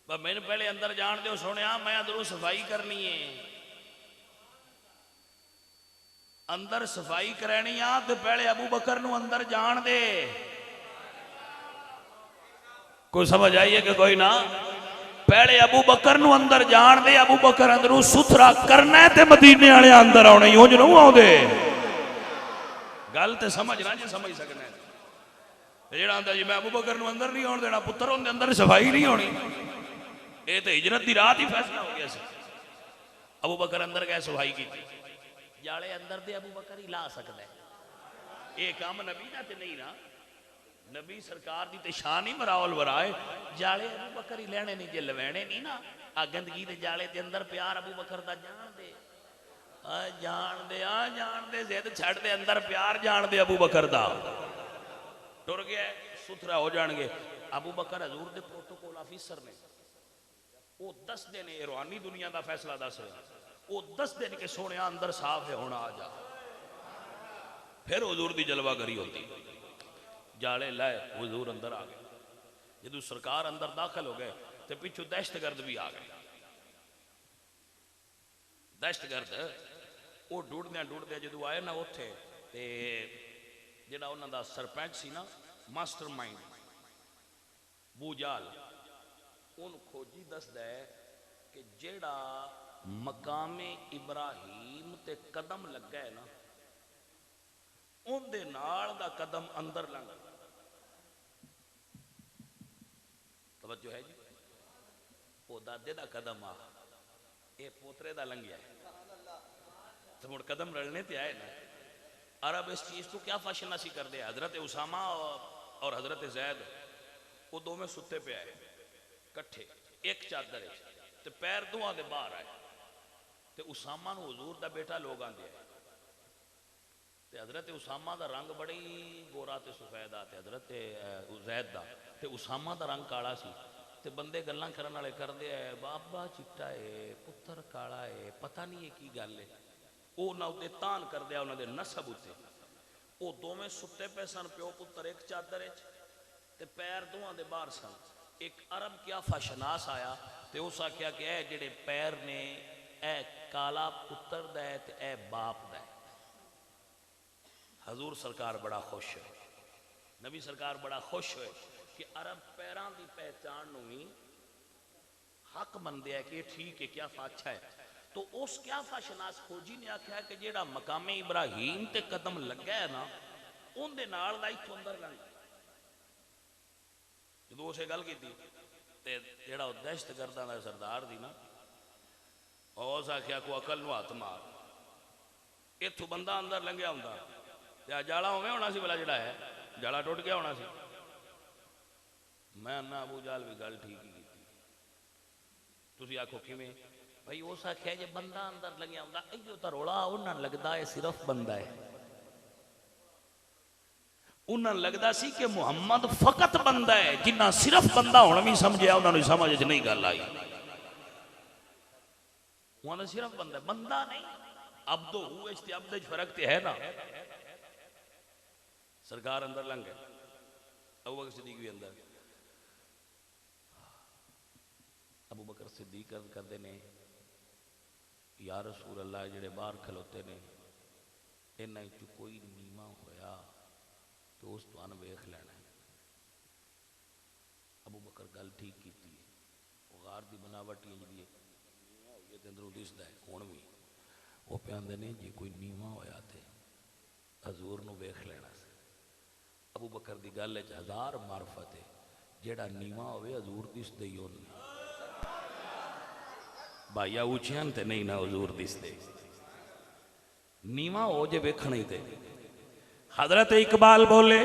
पर मैंने पहले अंदर जान दो सोने, मैं अंदरों सफाई करनी है। अंदर सफाई करनी आ तो पहले अबू बकर नूं अंदर जान दे। कोई समझ आई है कि कोई ना? पहले अबू बकर नूं अंदर जान दे। अबू बकर अंदरों सुथरा करना है, ते मदीने वाले अंदर आने उंज नहीं आउंदे। गल तो समझना जी, समझ सकना है। जेड़ा आंदा जी मैं अबू बकर नूं अंदर नहीं आउण देना, पुत्र उनके अंदर सफाई नहीं होनी, ये तो हिजरत की रात ही फैसला हो गया। अबू बकर अंदर गए, सफाई की, जाले अंदर दे अबू बकर ही ला सकता है। ये काम नबी का तो नहीं ना, नबी सरकार की तो शान ही मरावल वराए। जाले अबू बकर ही लेने नहीं, जे लवैने नहीं ना आ गंदगी के जाले के अंदर प्यार अबू बकर का जान दे, जान दे, जान दे, जिद छड़ दे, अंदर प्यार जान दे अबू बकर का। टुर गया, सुथरा हो जाएंगे। अबू बकर हजूर के प्रोटोकॉल ऑफिसर ने, वो 10 दिन रूहानी दुनिया का फैसला दस, वो 10 दिन के सोने अंदर साफ है होना आ जा। फिर हुजूर की जलवागरी होती, जाले लाए, हुजूर अंदर आ गए। जदों सरकार अंदर दाखिल हो गए तो पिछू दहशतगर्द भी आ गए। दहशतगर्द वो ढूंढदे जदों आए ना उत्थे, ते जिहड़ा उन्हां दा सरपंच सी ना, मास्टर माइंड बूजाल, उन खोजी दसदा है कि जेड़ा मकामे इब्राहिम ते कदम लगा है ना, उनदे नाल दा कदम अंदर लंघ। तवज्जो है जी? वो दादे दा कदम आ, ये पोतरे दा लंघिया है, तो मुड़ कदम रलने ते आए ना। अरब इस चीज को क्या फाशनासी कर दे। हजरत उसामा और हजरत जैद वो दोवें सुते पे आए कट्ठे एक चादर, तो पैर दोवां दे बाहर आए। तो उसामा नूं हुजूर दा बेटा लोग आंदे आए, ते हजरत उसामा दा रंग बड़ी गोरा ते सफेद आ, ते हजरत जैद दा ते उसामा दा रंग काला सी। ते बंदे गल्लां करन वाले करदे है, बाबा चिट्टा है, पुत्र काला है, पता नहीं है की गल है। वो ना उत्ते तान कर दिया उन्होंने नसब उत्ते। वो दोवें सुते पे सन, प्यो पुत्र एक चादर ते पैर दोवां दे बाहर सन। एक अरब क्या फशनास आया, ते उस आख्या कि ए जेड़े पैर ने ए काला पुत्र दा है ते ए बाप दा है। हजूर सरकार बड़ा खुश है, नबी सरकार बड़ा खुश है कि अरब पैरां दी पहचान नूं ही हक मनदे है कि ठीक है, क्या अच्छा है। तो उस क्या फाशनास खोजी ने आख्या कि जेड़ा मकामे इब्राहिम ते कदम लगा है ना, उनदे नाल दा इत्थों अंदर लंघ। जो उसे गल की जेड़ा दहशतगर्दां दा सरदार दी ना उस आख्या को अकल नूं हथ मार इत्थों बंदा अंदर लंघिया हुंदा जाला उवें होना सी भला जिहड़ा है जाला टुट गया होना सी। मैं ना अबू जाल भी गल ठीक ही की। तुसीं आखो किवें भाई उस आख्या जे बंदा अंदर लंघिया हुंदा इहो तां रौला उन्हां लगदा है सिर्फ बंदा है। उन्हें लगता सी कि मुहम्मद फकत बंदा है जिन्ना सिर्फ बंदा होना भी समझिया उन्होंने समझ च नहीं गल आई। उन्हें सिर्फ बंदा बंदा नहीं अब्दो अब्द फर्क तो है ना। सरकार अंदर लंघ गए अबू बकर सिद्दीक भी अंदर। अबू बकर सिद्दीक करते ने या रसूल अल्लाह जेड़े बाहर खलोते ने इन्हां चों कोई नीमा होया तो उस तुहानू वेख लेना है। अबू बकर गल ठीक की वो गार की बनावट ही जी अंदरों दिसदा है हुण भी वो प्यादे ने जे कोई नीवा होया तो हजूर नू वेख लेना से। अबू बकर की गल हजार मार्फत है जेड़ा नीवा होवे हजूर दिसदे ही उन्हें भाईया उचियां ते नहीं ना हजूर दिसदे नीवा हो जे वेखण ही ते। हजरत इकबाल बोले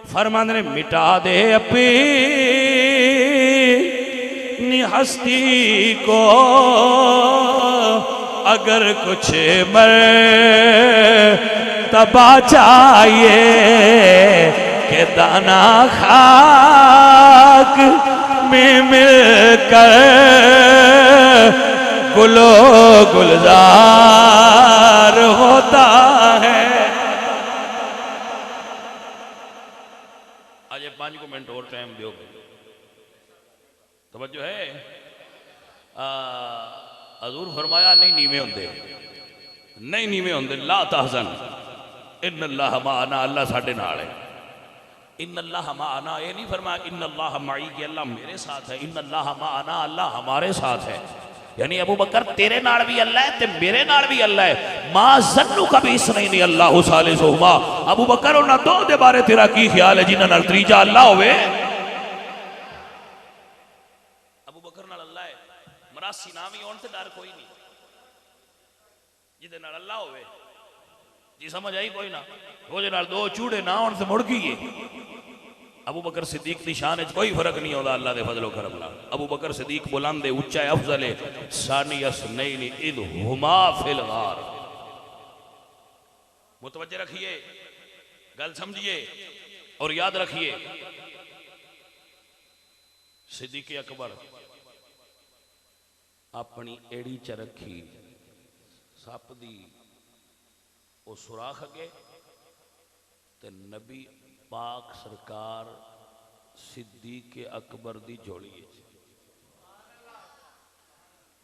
फरमान ने मिटा दे अपनी हस्ती को अगर कुछ मर्तबा चाहिए के दाना खाक में मिलकर गुलो गुलजार होता है। आज 5 मिनट और टाइम दो तवज्जो है। हजूर फरमाया नहीं नीवे होंदे नहीं नीवे होंदे ला तहज़न इन्नल्लाह माअना अल्लाह साडे नाल है। इन्नल्लाह माअना ये नहीं फरमाया इन्नल्लाह माई कि अल्लाह मेरे साथ है। इन्नल्लाह माअना अल्लाह हमारे साथ है यानी अबू बकर तेरे नाल भी अल्लाह है ते मेरे नाल भी अल्लाह है। मां जन्नू कभी इस नहीं अल्लाह सालिसुहुमा। अबू बकर उन्हां दो दे बारे तेरा की ख्याल है जिन्हां नाल त्रीजा अल्लाह होवे। अबू बकर नाल अल्लाह है मरासी ना भी होण ते डर कोई नहीं जिदे नाल अल्लाह होवे जी समझ आई कोई ना। रोजे नाल दो चूड़े ना होण ते मुड़ गई है। अबू बकर सिद्दीक की शान कोई फर्क नहीं होता अल्लाह के फजलो करम नाल। अबू बकर सिद्दीक बुलंद है उच्चा है अफजल है सानी असनैन इद हुमा फिल गार। मुतवज्जे रखिए गल समझिए और याद रखिए सिद्दीक अकबर अपनी एड़ी च रखी सप दी वो सुराख अगे ते नबी पाक सरकार सिद्दीक अकबर दी झोली है।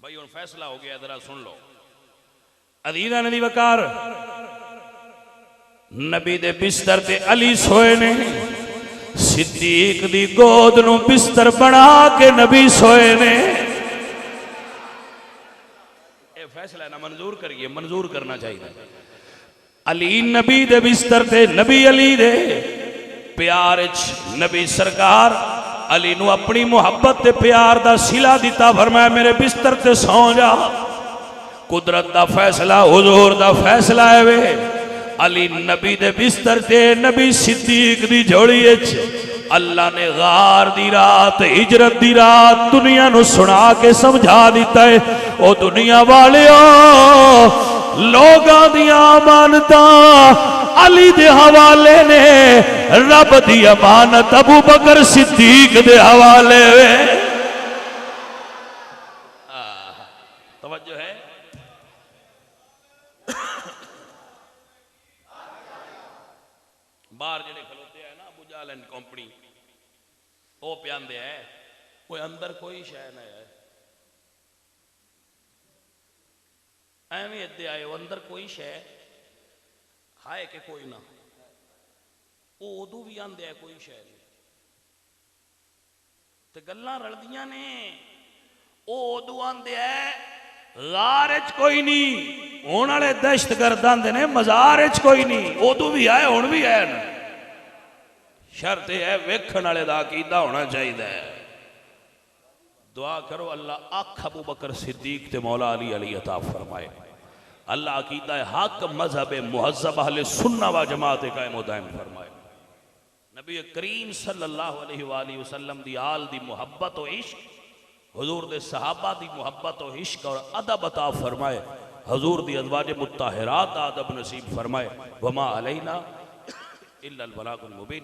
भाई हुण फैसला हो गया जरा सुन लो। अदीदा नदी वकार नबी दे बिस्तर ते अली सोए ने सिद्दीक दी गोद नू बिस्तर बना के नबी सोए ने। ये फैसला ना मंजूर करिए मंजूर करना चाहिए। अली नबी दे बिस्तर ते नबी अली दे प्यार नबी सरकार अली नू अपनी मुहब्बत ते प्यार दा सिला दिता फरमाया मेरे बिस्तर ते सौ जा। कुदरत दा फैसला हुजूर दा फैसला है वे। अली नबी दे बिस्तर ते नबी सिद्दीक दी झोली विच अल्लाह ने गार दी रात हिजरत दी रात दुनिया नू सुना के समझा दिता है। ओ दुनिया वालियो लोगां दी अमानतां अली दे हवाले ने रब दी अमानत अबू बकर सिद्दीक दे हवाले वे। तवज्जो है। बाहर जेड़े खलोते हैं ना अबू जाल एंड कंपनी वो प्यादे है कोई अंदर कोई शय ना है एवं इदे आए अंदर कोई शय है कि कोई ना वो उदू भी आंदे है कोई शय ते गल्लां रलदियां ने। वो उदू आंदे है गार च कोई नहीं होने वाले दहशतगर्द आंदे ने मजार च कोई नहीं उदू भी आए हुण भी है। शर्त है वेखण वाले दा अकीदा होना चाहिए। दुआ करो अल्लाह अख अबू बकर सिद्दीक ते मौला अली अली अता फरमाए। अल्लाह अकीदा हक मजहब मुहज्जब अहले सुन्ना व जमात कायम व दायम फरमाए। नबी करीम सल्लल्लाहु अलैहि वसल्लम दी आल दी मुहब्बत और इश्क, हुजूर दे सहाबा दी मुहब्बत और इश्क और अदब अता फरमाए। हुजूर दी अज़वाज मुत्तहरात अदब नसीब फरमाए। वमा अलैना इल्लल बलागुल मुबीन।